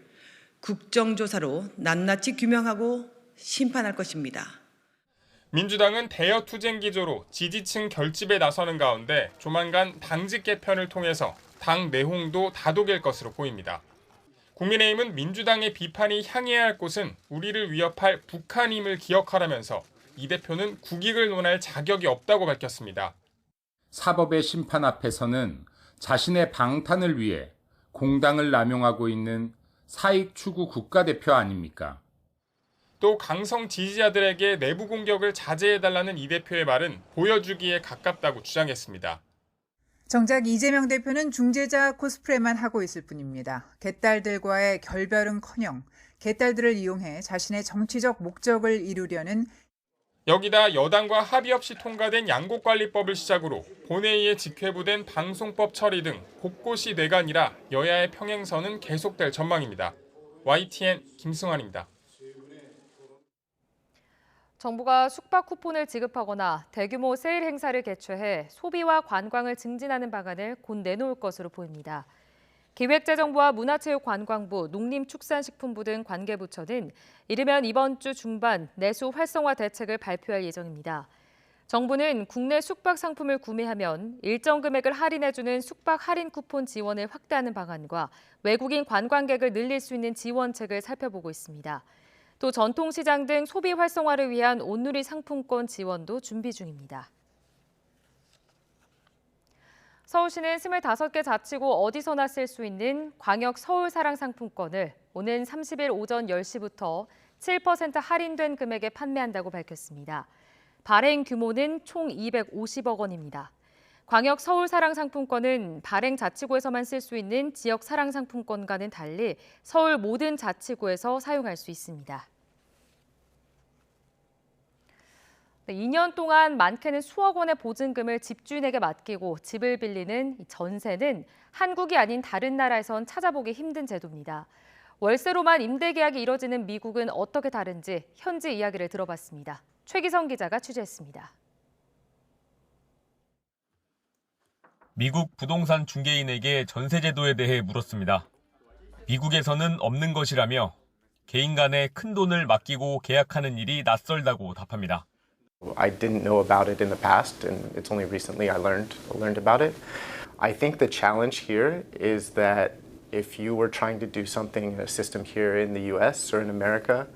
국정조사로 낱낱이 규명하고 심판할 것입니다. 민주당은 대여 투쟁 기조로 지지층 결집에 나서는 가운데 조만간 당직 개편을 통해서 당 내홍도 다독일 것으로 보입니다. 국민의힘은 민주당의 비판이 향해야 할 곳은 우리를 위협할 북한임을 기억하라면서 이 대표는 국익을 논할 자격이 없다고 밝혔습니다. 사법의 심판 앞에서는 자신의 방탄을 위해 공당을 남용하고 있는 사익 추구 국가대표 아닙니까? 또 강성 지지자들에게 내부 공격을 자제해달라는 이 대표의 말은 보여주기에 가깝다고 주장했습니다. 정작 이재명 대표는 중재자 코스프레만 하고 있을 뿐입니다. 개딸들과의 결별은커녕 개딸들을 이용해 자신의 정치적 목적을 이루려는 여기다 여당과 합의 없이 통과된 양곡관리법을 시작으로 본회의에 직회부된 방송법 처리 등 곳곳이 뇌관이라 여야의 평행선은 계속될 전망입니다. YTN 김승환입니다. 정부가 숙박 쿠폰을 지급하거나 대규모 세일 행사를 개최해 소비와 관광을 증진하는 방안을 곧 내놓을 것으로 보입니다. 기획재정부와 문화체육관광부, 농림축산식품부 등 관계부처는 이르면 이번 주 중반 내수 활성화 대책을 발표할 예정입니다. 정부는 국내 숙박 상품을 구매하면 일정 금액을 할인해주는 숙박 할인 쿠폰 지원을 확대하는 방안과 외국인 관광객을 늘릴 수 있는 지원책을 살펴보고 있습니다. 또 전통시장 등 소비 활성화를 위한 온누리 상품권 지원도 준비 중입니다. 서울시는 25개 자치구 어디서나 쓸 수 있는 광역 서울사랑 상품권을 오는 30일 오전 10시부터 7% 할인된 금액에 판매한다고 밝혔습니다. 발행 규모는 총 250억 원입니다. 광역 서울사랑 상품권은 발행 자치구에서만 쓸 수 있는 지역 사랑 상품권과는 달리 서울 모든 자치구에서 사용할 수 있습니다. 2년 동안 많게는 수억 원의 보증금을 집주인에게 맡기고 집을 빌리는 전세는 한국이 아닌 다른 나라에선 찾아보기 힘든 제도입니다. 월세로만 임대 계약이 이뤄지는 미국은 어떻게 다른지 현지 이야기를 들어봤습니다. 최기성 기자가 취재했습니다. 미국 부동산 중개인에게 전세 제도에 대해 물었습니다. 미국에서는 없는 것이라며 개인 간에 큰 돈을 맡기고 계약하는 일이 낯설다고 답합니다. I didn't know about it in the past, and it's only recently I learned about it. I think the challenge here is that if you were trying to do something in a system here in the U.S. or in America,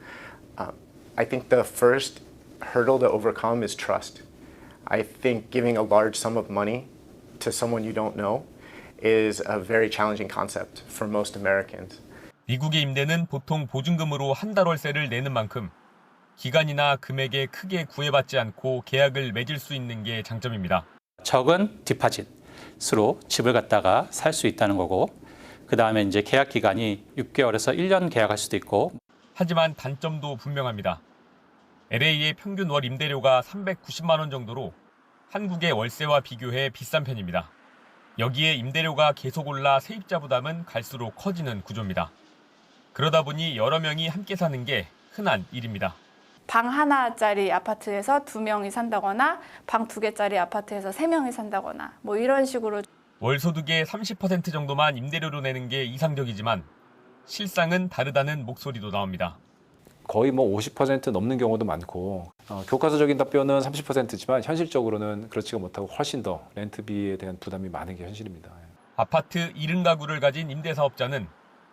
I think the first hurdle to overcome is trust. I think giving a large sum of money to someone you don't know is a very challenging concept for most Americans. 미국의 임대는 보통 보증금으로 한 달 월세를 내는 만큼 기간이나 금액에 크게 구애받지 않고 계약을 맺을 수 있는 게 장점입니다. 적은 디파짓으로 집을 갖다가 살 수 있다는 거고, 그 다음에 이제 계약 기간이 6개월에서 1년 계약할 수도 있고. 하지만 단점도 분명합니다. LA의 평균 월 임대료가 390만 원 정도로 한국의 월세와 비교해 비싼 편입니다. 여기에 임대료가 계속 올라 세입자 부담은 갈수록 커지는 구조입니다. 그러다 보니 여러 명이 함께 사는 게 흔한 일입니다. 방 하나짜리 아파트에서 2명이 산다거나 방 2개짜리 아파트에서 3명이 산다거나 뭐 이런 식으로. 월 소득의 30% 정도만 임대료로 내는 게 이상적이지만 실상은 다르다는 목소리도 나옵니다. 거의 50% 넘는 경우도 많고, 교과서적인 답변은 30%지만 현실적으로는 그렇지가 못하고 훨씬 더 렌트비에 대한 부담이 많은 게 현실입니다. 아파트 70가구를 가진 임대사업자는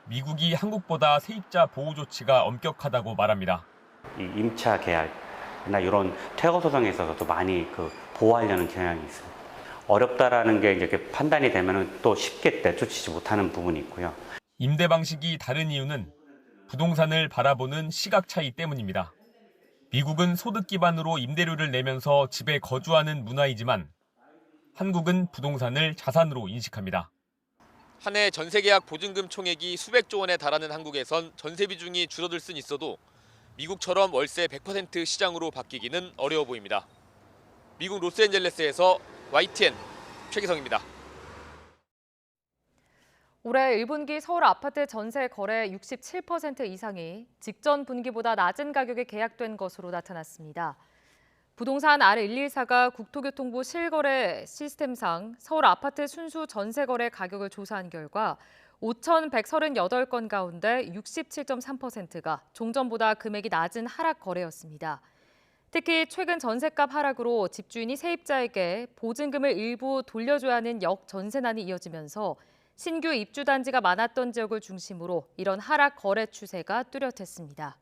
미국이 한국보다 세입자 보호 조치가 엄격하다고 말합니다. 이 임차 계약이나 이런 퇴거 소송에 있어서도 많이 보호하려는 경향이 있습니다. 어렵다라는 게 이렇게 판단이 되면은 또 쉽게 내쫓지 못하는 부분이 있고요. 임대 방식이 다른 이유는 부동산을 바라보는 시각 차이 때문입니다. 미국은 소득 기반으로 임대료를 내면서 집에 거주하는 문화이지만 한국은 부동산을 자산으로 인식합니다. 한 해 전세계약 보증금 총액이 수백조 원에 달하는 한국에선 전세 비중이 줄어들 순 있어도 미국처럼 월세 100% 시장으로 바뀌기는 어려워 보입니다. 미국 로스앤젤레스에서 YTN 최기성입니다. 올해 1분기 서울 아파트 전세 거래 67% 이상이 직전 분기보다 낮은 가격에 계약된 것으로 나타났습니다. 부동산 R114가 국토교통부 실거래 시스템상 서울 아파트 순수 전세 거래 가격을 조사한 결과 5,138건 가운데 67.3%가 종전보다 금액이 낮은 하락 거래였습니다. 특히 최근 전셋값 하락으로 집주인이 세입자에게 보증금을 일부 돌려줘야 하는 역전세난이 이어지면서 신규 입주 단지가 많았던 지역을 중심으로 이런 하락 거래 추세가 뚜렷했습니다.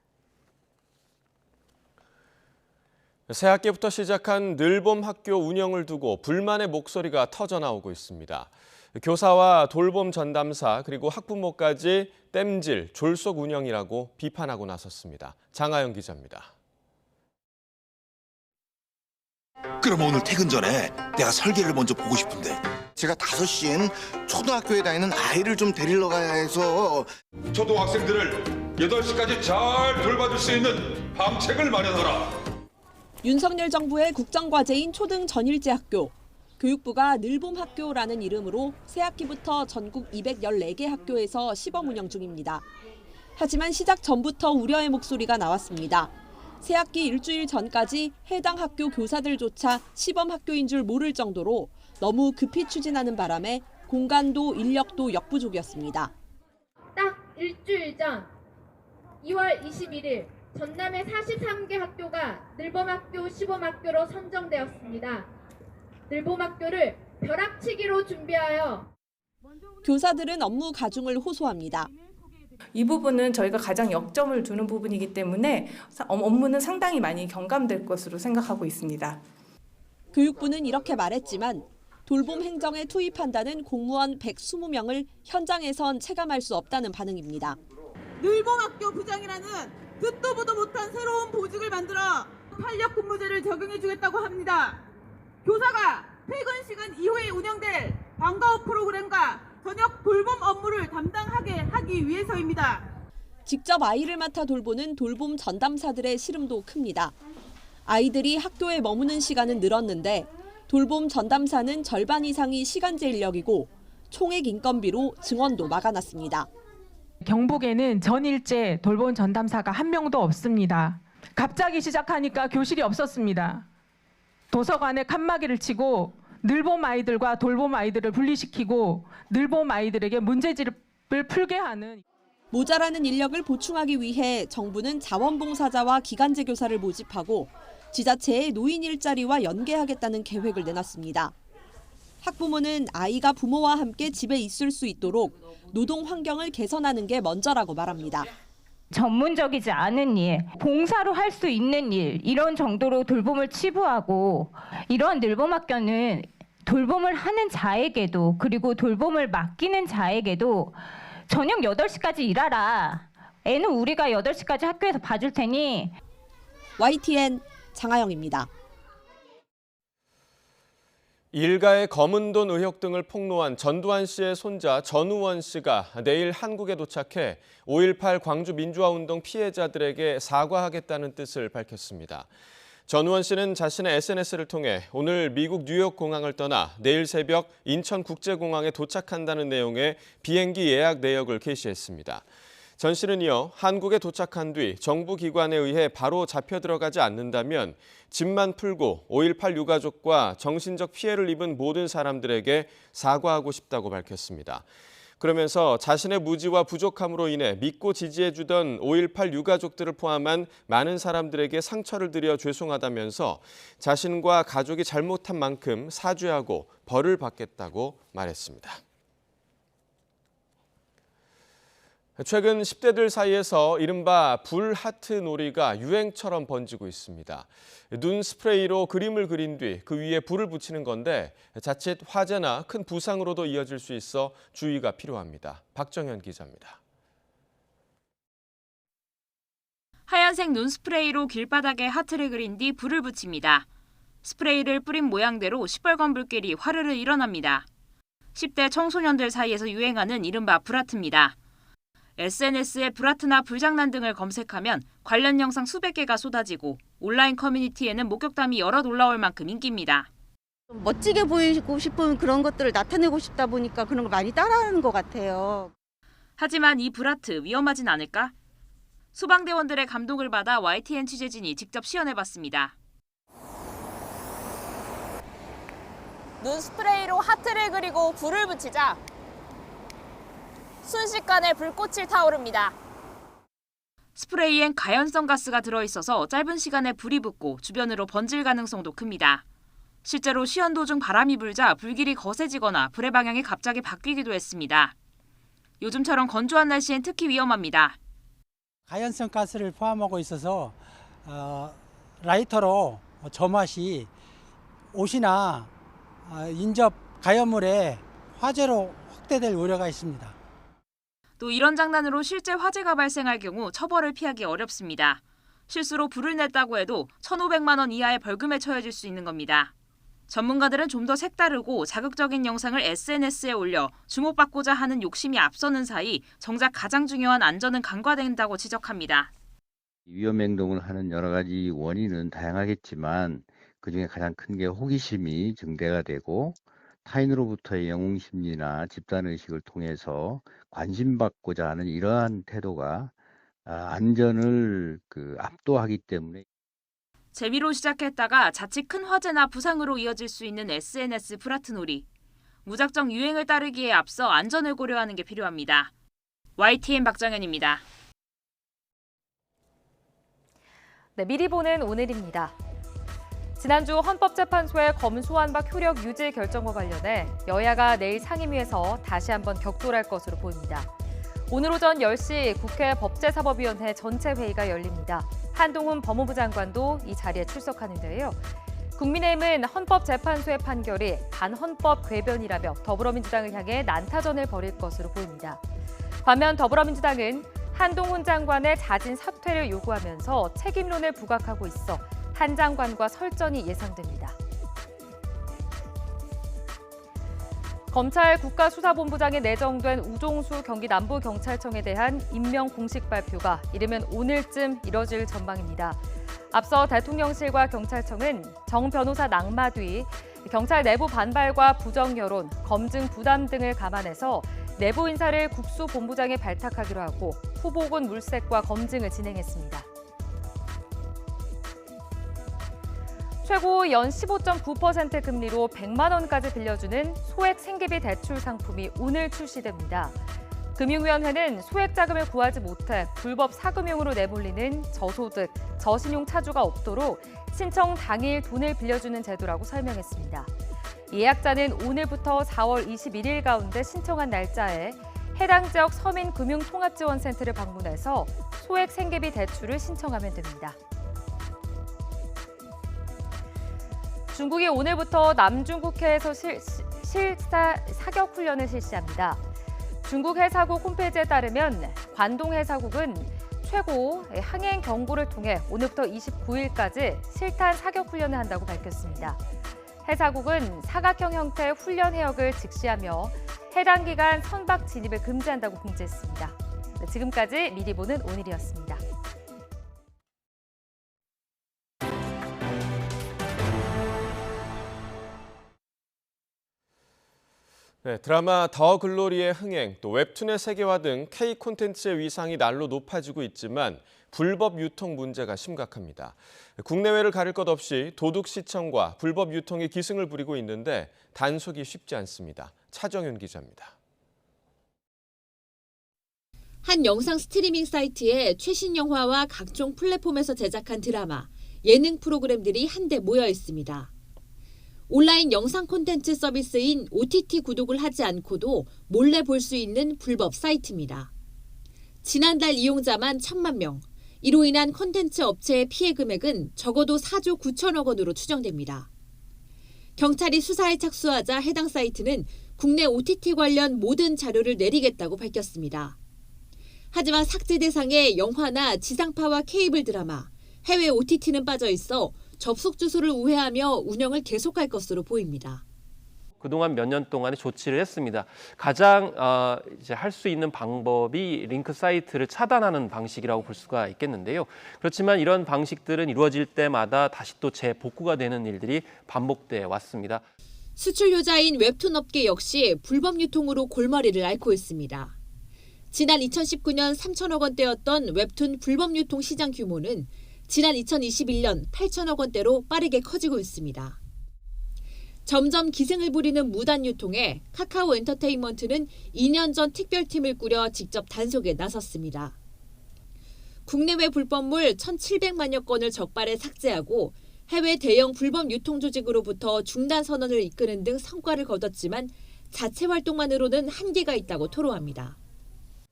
새학기부터 시작한 늘봄 학교 운영을 두고 불만의 목소리가 터져나오고 있습니다. 교사와 돌봄 전담사 그리고 학부모까지 땜질, 졸속 운영이라고 비판하고 나섰습니다. 장하영 기자입니다. 그럼 오늘 퇴근 전에 내가 설계를 먼저 보고 싶은데 제가 5시엔 초등학교에 다니는 아이를 좀 데리러 가야 해서 초등학생들을 8시까지 잘 돌봐줄 수 있는 방책을 마련하라. 윤석열 정부의 국정과제인 초등 전일제 학교. 교육부가 늘봄 학교라는 이름으로 새학기부터 전국 214개 학교에서 시범 운영 중입니다. 하지만 시작 전부터 우려의 목소리가 나왔습니다. 새학기 일주일 전까지 해당 학교 교사들조차 시범 학교인 줄 모를 정도로 너무 급히 추진하는 바람에 공간도 인력도 역부족이었습니다. 딱 일주일 전 2월 21일 전남의 43개 학교가 늘봄학교 시범학교로 선정되었습니다. 늘봄학교를 벼락치기로 준비하여 교사들은 업무 가중을 호소합니다. 이 부분은 저희가 가장 역점을 두는 부분이기 때문에 업무는 상당히 많이 경감될 것으로 생각하고 있습니다. 교육부는 이렇게 말했지만 돌봄 행정에 투입한다는 공무원 120명을 현장에선 체감할 수 없다는 반응입니다. 늘봄학교 부장이라는 듣도 보도 못한 새로운 보직을 만들어 탄력 근무제를 적용해 주겠다고 합니다. 교사가 퇴근 시간 이후에 운영될 방과후 프로그램과 저녁 돌봄 업무를 담당하게 하기 위해서입니다. 직접 아이를 맡아 돌보는 돌봄 전담사들의 시름도 큽니다. 아이들이 학교에 머무는 시간은 늘었는데 돌봄 전담사는 절반 이상이 시간제 인력이고 총액 인건비로 증원도 막아놨습니다. 경북에는 전일제 돌봄 전담사가 한 명도 없습니다. 갑자기 시작하니까 교실이 없었습니다. 도서관에 칸막이를 치고 늘봄 아이들과 돌봄 아이들을 분리시키고 늘봄 아이들에게 문제집을 풀게 하는. 모자라는 인력을 보충하기 위해 정부는 자원봉사자와 기간제 교사를 모집하고 지자체의 노인 일자리와 연계하겠다는 계획을 내놨습니다. 학부모는 아이가 부모와 함께 집에 있을 수 있도록 노동 환경을 개선하는 게 먼저라고 말합니다. 전문적이지 않은 일, 봉사로 할 수 있는 일, 이런 정도로 돌봄을 치부하고 이런 늘봄학교는 돌봄을 하는 자에게도 그리고 돌봄을 맡기는 자에게도 저녁 8시까지 일하라. 애는 우리가 8시까지 학교에서 봐줄 테니. YTN 장하영입니다. 일가의 검은 돈 의혹 등을 폭로한 전두환 씨의 손자 전우원 씨가 내일 한국에 도착해 5.18 광주 민주화운동 피해자들에게 사과하겠다는 뜻을 밝혔습니다. 전우원 씨는 자신의 SNS를 통해 오늘 미국 뉴욕 공항을 떠나 내일 새벽 인천국제공항에 도착한다는 내용의 비행기 예약 내역을 게시했습니다. 전 씨는 이어 한국에 도착한 뒤 정부 기관에 의해 바로 잡혀 들어가지 않는다면 집만 풀고 5.18 유가족과 정신적 피해를 입은 모든 사람들에게 사과하고 싶다고 밝혔습니다. 그러면서 자신의 무지와 부족함으로 인해 믿고 지지해주던 5.18 유가족들을 포함한 많은 사람들에게 상처를 드려 죄송하다면서 자신과 가족이 잘못한 만큼 사죄하고 벌을 받겠다고 말했습니다. 최근 10대들 사이에서 이른바 불하트 놀이가 유행처럼 번지고 있습니다. 눈 스프레이로 그림을 그린 뒤 그 위에 불을 붙이는 건데 자칫 화재나 큰 부상으로도 이어질 수 있어 주의가 필요합니다. 박정현 기자입니다. 하얀색 눈 스프레이로 길바닥에 하트를 그린 뒤 불을 붙입니다. 스프레이를 뿌린 모양대로 시뻘건 불길이 화르르 일어납니다. 10대 청소년들 사이에서 유행하는 이른바 불하트입니다. SNS에 불하트나 불장난 등을 검색하면 관련 영상 수백 개가 쏟아지고 온라인 커뮤니티에는 목격담이 여럿 올라올 만큼 인기입니다. 멋지게 보이고 싶은 그런 것들을 나타내고 싶다 보니까 그런 걸 많이 따라하는 것 같아요. 하지만 이 불하트 위험하진 않을까? 소방대원들의 감독을 받아 YTN 취재진이 직접 시연해봤습니다. 눈 스프레이로 하트를 그리고 불을 붙이자 순식간에 불꽃이 타오릅니다. 스프레이엔 가연성 가스가 들어있어서 짧은 시간에 불이 붙고 주변으로 번질 가능성도 큽니다. 실제로 시연 도중 바람이 불자 불길이 거세지거나 불의 방향이 갑자기 바뀌기도 했습니다. 요즘처럼 건조한 날씨엔 특히 위험합니다. 가연성 가스를 포함하고 있어서 라이터로 점화시 옷이나 인접 가연물에 화재로 확대될 우려가 있습니다. 또 이런 장난으로 실제 화재가 발생할 경우 처벌을 피하기 어렵습니다. 실수로 불을 냈다고 해도 1,500만 원 이하의 벌금에 처해질 수 있는 겁니다. 전문가들은 좀 더 색다르고 자극적인 영상을 SNS에 올려 주목받고자 하는 욕심이 앞서는 사이 정작 가장 중요한 안전은 간과된다고 지적합니다. 위험 행동을 하는 여러 가지 원인은 다양하겠지만 그중에 가장 큰 게 호기심이 증대가 되고 타인으로부터의 영웅심리나 집단의식을 통해서 관심받고자 하는 이러한 태도가 안전을 압도하기 때문에 재미로 시작했다가 자칫 큰 화재나 부상으로 이어질 수 있는 SNS 불하트 놀이. 무작정 유행을 따르기에 앞서 안전을 고려하는 게 필요합니다. YTN 박정현입니다. 네, 미리 보는 오늘입니다. 지난주 헌법재판소의 검수완박 효력 유지 결정과 관련해 여야가 내일 상임위에서 다시 한번 격돌할 것으로 보입니다. 오늘 오전 10시 국회 법제사법위원회 전체 회의가 열립니다. 한동훈 법무부 장관도 이 자리에 출석하는데요. 국민의힘은 헌법재판소의 판결이 반헌법 궤변이라며 더불어민주당을 향해 난타전을 벌일 것으로 보입니다. 반면 더불어민주당은 한동훈 장관의 자진 사퇴를 요구하면서 책임론을 부각하고 있어 한 장관과 설전이 예상됩니다. 검찰 국가수사본부장에 내정된 우종수 경기 남부경찰청에 대한 임명 공식 발표가 이르면 오늘쯤 이뤄질 전망입니다. 앞서 대통령실과 경찰청은 정 변호사 낙마 뒤 경찰 내부 반발과 부정 여론, 검증 부담 등을 감안해서 내부 인사를 국수본부장에 발탁하기로 하고 후보군 물색과 검증을 진행했습니다. 최고 연 15.9% 금리로 100만 원까지 빌려주는 소액 생계비 대출 상품이 오늘 출시됩니다. 금융위원회는 소액 자금을 구하지 못해 불법 사금융으로 내몰리는 저소득, 저신용 차주가 없도록 신청 당일 돈을 빌려주는 제도라고 설명했습니다. 예약자는 오늘부터 4월 21일 가운데 신청한 날짜에 해당 지역 서민금융통합지원센터를 방문해서 소액 생계비 대출을 신청하면 됩니다. 중국이 오늘부터 남중국해에서 실사 사격 훈련을 실시합니다. 중국 해사국 홈페이지에 따르면 관동 해사국은 최고 항행 경보를 통해 오늘부터 29일까지 실탄 사격 훈련을 한다고 밝혔습니다. 해사국은 사각형 형태의 훈련 해역을 직시하며 해당 기간 선박 진입을 금지한다고 공지했습니다. 지금까지 미리 보는 오늘이었습니다. 네, 드라마 더 글로리의 흥행, 또 웹툰의 세계화 등 K 콘텐츠의 위상이 날로 높아지고 있지만 불법 유통 문제가 심각합니다. 국내외를 가릴 것 없이 도둑 시청과 불법 유통이 기승을 부리고 있는데 단속이 쉽지 않습니다. 차정윤 기자입니다. 한 영상 스트리밍 사이트에 최신 영화와 각종 플랫폼에서 제작한 드라마, 예능 프로그램들이 한데 모여 있습니다. 온라인 영상 콘텐츠 서비스인 OTT 구독을 하지 않고도 몰래 볼 수 있는 불법 사이트입니다. 지난달 이용자만 1,000만 명, 이로 인한 콘텐츠 업체의 피해 금액은 적어도 4조 9천억 원으로 추정됩니다. 경찰이 수사에 착수하자 해당 사이트는 국내 OTT 관련 모든 자료를 내리겠다고 밝혔습니다. 하지만 삭제 대상에 영화나 지상파와 케이블 드라마, 해외 OTT는 빠져 있어 접속 주소를 우회하며 운영을 계속할 것으로 보입니다. 그동안 몇 년 동안에 조치를 했습니다. 가장 이제 할 수 있는 방법이 링크 사이트를 차단하는 방식이라고 볼 수가 있겠는데요. 그렇지만 이런 방식들은 이루어질 때마다 다시 또 재복구가 되는 일들이 반복돼 왔습니다. 수출효자인 웹툰 업계 역시 불법 유통으로 골머리를 앓고 있습니다. 지난 2019년 3천억 원대였던 웹툰 불법 유통 시장 규모는 지난 2021년 8천억 원대로 빠르게 커지고 있습니다. 점점 기승을 부리는 무단 유통에 카카오 엔터테인먼트는 2년 전 특별팀을 꾸려 직접 단속에 나섰습니다. 국내외 불법물 1,700만여 건을 적발해 삭제하고 해외 대형 불법 유통 조직으로부터 중단 선언을 이끄는 등 성과를 거뒀지만 자체 활동만으로는 한계가 있다고 토로합니다.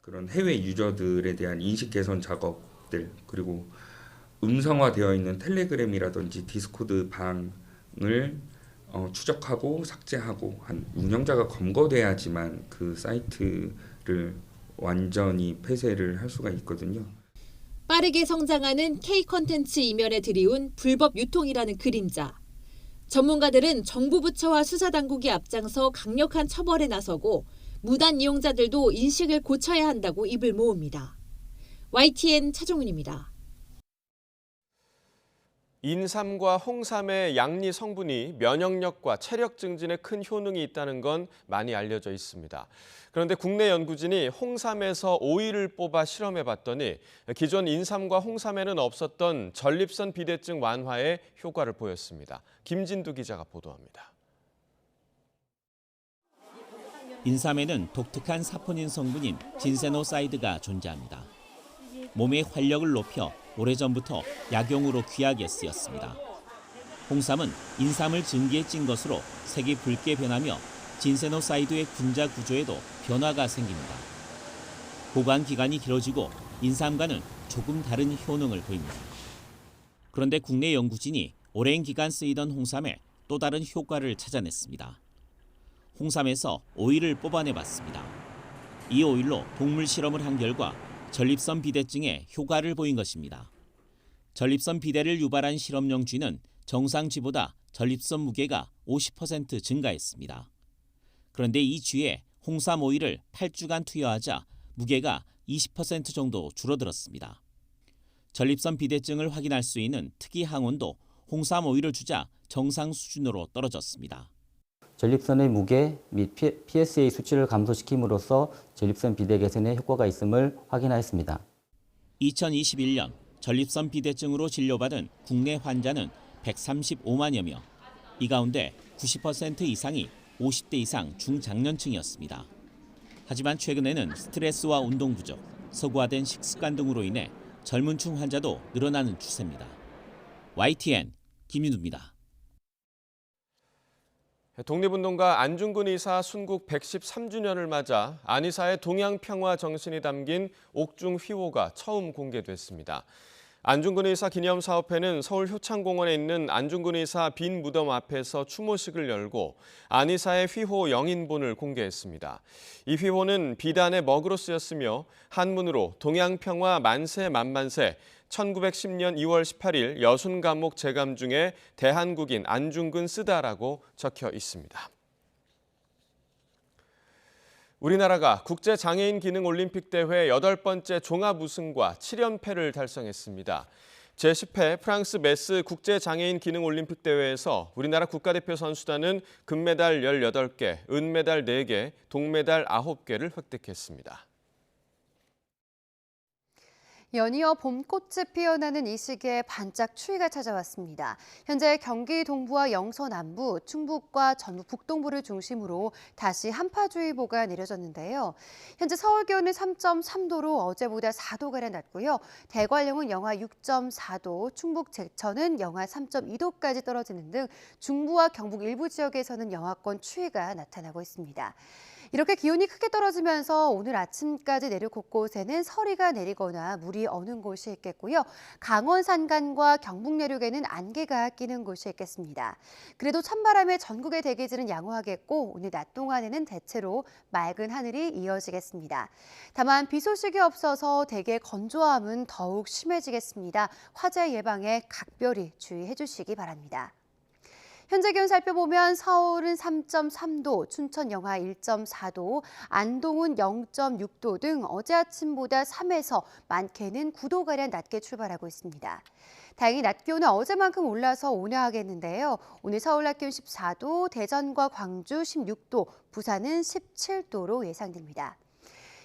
그런 해외 유저들에 대한 인식 개선 작업들, 그리고 음성화되어 있는 텔레그램이라든지 디스코드 방을 추적하고 삭제하고 한 운영자가 검거돼야지만 그 사이트를 완전히 폐쇄를 할 수가 있거든요. 빠르게 성장하는 K 콘텐츠 이면에 들이운 불법 유통이라는 그림자. 전문가들은 정부 부처와 수사당국이 앞장서 강력한 처벌에 나서고 무단 이용자들도 인식을 고쳐야 한다고 입을 모읍니다. YTN 차종훈입니다. 인삼과 홍삼의 양리 성분이 면역력과 체력 증진에 큰 효능이 있다는 건 많이 알려져 있습니다. 그런데 국내 연구진이 홍삼에서 오일을 뽑아 실험해봤더니 기존 인삼과 홍삼에는 없었던 전립선 비대증 완화에 효과를 보였습니다. 김진두 기자가 보도합니다. 인삼에는 독특한 사포닌 성분인 진세노사이드가 존재합니다. 몸의 활력을 높여 오래전부터 약용으로 귀하게 쓰였습니다. 홍삼은 인삼을 증기에 찐 것으로 색이 붉게 변하며 진세노사이드의 분자 구조에도 변화가 생깁니다. 보관 기간이 길어지고 인삼과는 조금 다른 효능을 보입니다. 그런데 국내 연구진이 오랜 기간 쓰이던 홍삼에 또 다른 효과를 찾아냈습니다. 홍삼에서 오일을 뽑아내봤습니다. 이 오일로 동물 실험을 한 결과 전립선 비대증에 효과를 보인 것입니다. 전립선 비대를 유발한 실험용 쥐는 정상 쥐보다 전립선 무게가 50% 증가했습니다. 그런데 이 쥐에 홍삼 오일을 8주간 투여하자 무게가 20% 정도 줄어들었습니다. 전립선 비대증을 확인할 수 있는 특이 항원도 홍삼 오일을 주자 정상 수준으로 떨어졌습니다. 전립선의 무게 및 PSA 수치를 감소시킴으로써 전립선 비대 개선에 효과가 있음을 확인하였습니다. 2021년 전립선 비대증으로 진료받은 국내 환자는 135만여 명. 이 가운데 90% 이상이 50대 이상 중장년층이었습니다. 하지만 최근에는 스트레스와 운동 부족, 서구화된 식습관 등으로 인해 젊은 층 환자도 늘어나는 추세입니다. YTN 김윤우입니다. 독립운동가 안중근 의사 순국 113주년을 맞아 안 의사의 동양평화 정신이 담긴 옥중 휘호가 처음 공개됐습니다. 안중근 의사 기념사업회는 서울 효창공원에 있는 안중근 의사 빈 무덤 앞에서 추모식을 열고 안 의사의 휘호 영인본을 공개했습니다. 이 휘호는 비단의 먹으로 쓰였으며 한문으로 동양평화 만세 만만세 1910년 2월 18일 여순감목 제감 중에 대한국인 안중근 쓰다라고 적혀 있습니다. 우리나라가 국제장애인 기능 올림픽 대회 8번째 종합 우승과 7연패를 달성했습니다. 제10회 프랑스 메스 국제장애인 기능 올림픽 대회에서 우리나라 국가대표 선수단은 금메달 18개, 은메달 4개, 동메달 9개를 획득했습니다. 연이어 봄꽃이 피어나는 이 시기에 반짝 추위가 찾아왔습니다. 현재 경기 동부와 영서 남부, 충북과 전북 북동부를 중심으로 다시 한파주의보가 내려졌는데요. 현재 서울 기온은 3.3도로 어제보다 4도가량 낮고요. 대관령은 영하 6.4도, 충북 제천은 영하 3.2도까지 떨어지는 등 중부와 경북 일부 지역에서는 영하권 추위가 나타나고 있습니다. 이렇게 기온이 크게 떨어지면서 오늘 아침까지 내륙 곳곳에는 서리가 내리거나 물이 어는 곳이 있겠고요. 강원 산간과 경북 내륙에는 안개가 끼는 곳이 있겠습니다. 그래도 찬바람에 전국의 대기질은 양호하겠고 오늘 낮 동안에는 대체로 맑은 하늘이 이어지겠습니다. 다만 비 소식이 없어서 대개 건조함은 더욱 심해지겠습니다. 화재 예방에 각별히 주의해 주시기 바랍니다. 현재 기온 살펴보면 서울은 3.3도, 춘천 영하 1.4도, 안동은 0.6도 등 어제 아침보다 3에서 많게는 9도가량 낮게 출발하고 있습니다. 다행히 낮 기온은 어제만큼 올라서 온화하겠는데요. 오늘 서울 낮 기온 14도, 대전과 광주 16도, 부산은 17도로 예상됩니다.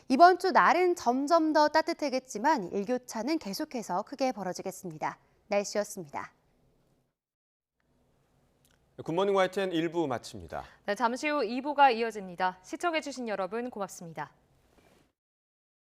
이번 주 날은 점점 더 따뜻해겠지만 일교차는 계속해서 크게 벌어지겠습니다. 날씨였습니다. 굿모닝 YTN 1부 마칩니다. 네, 잠시 후 2부가 이어집니다. 시청해주신 여러분 고맙습니다.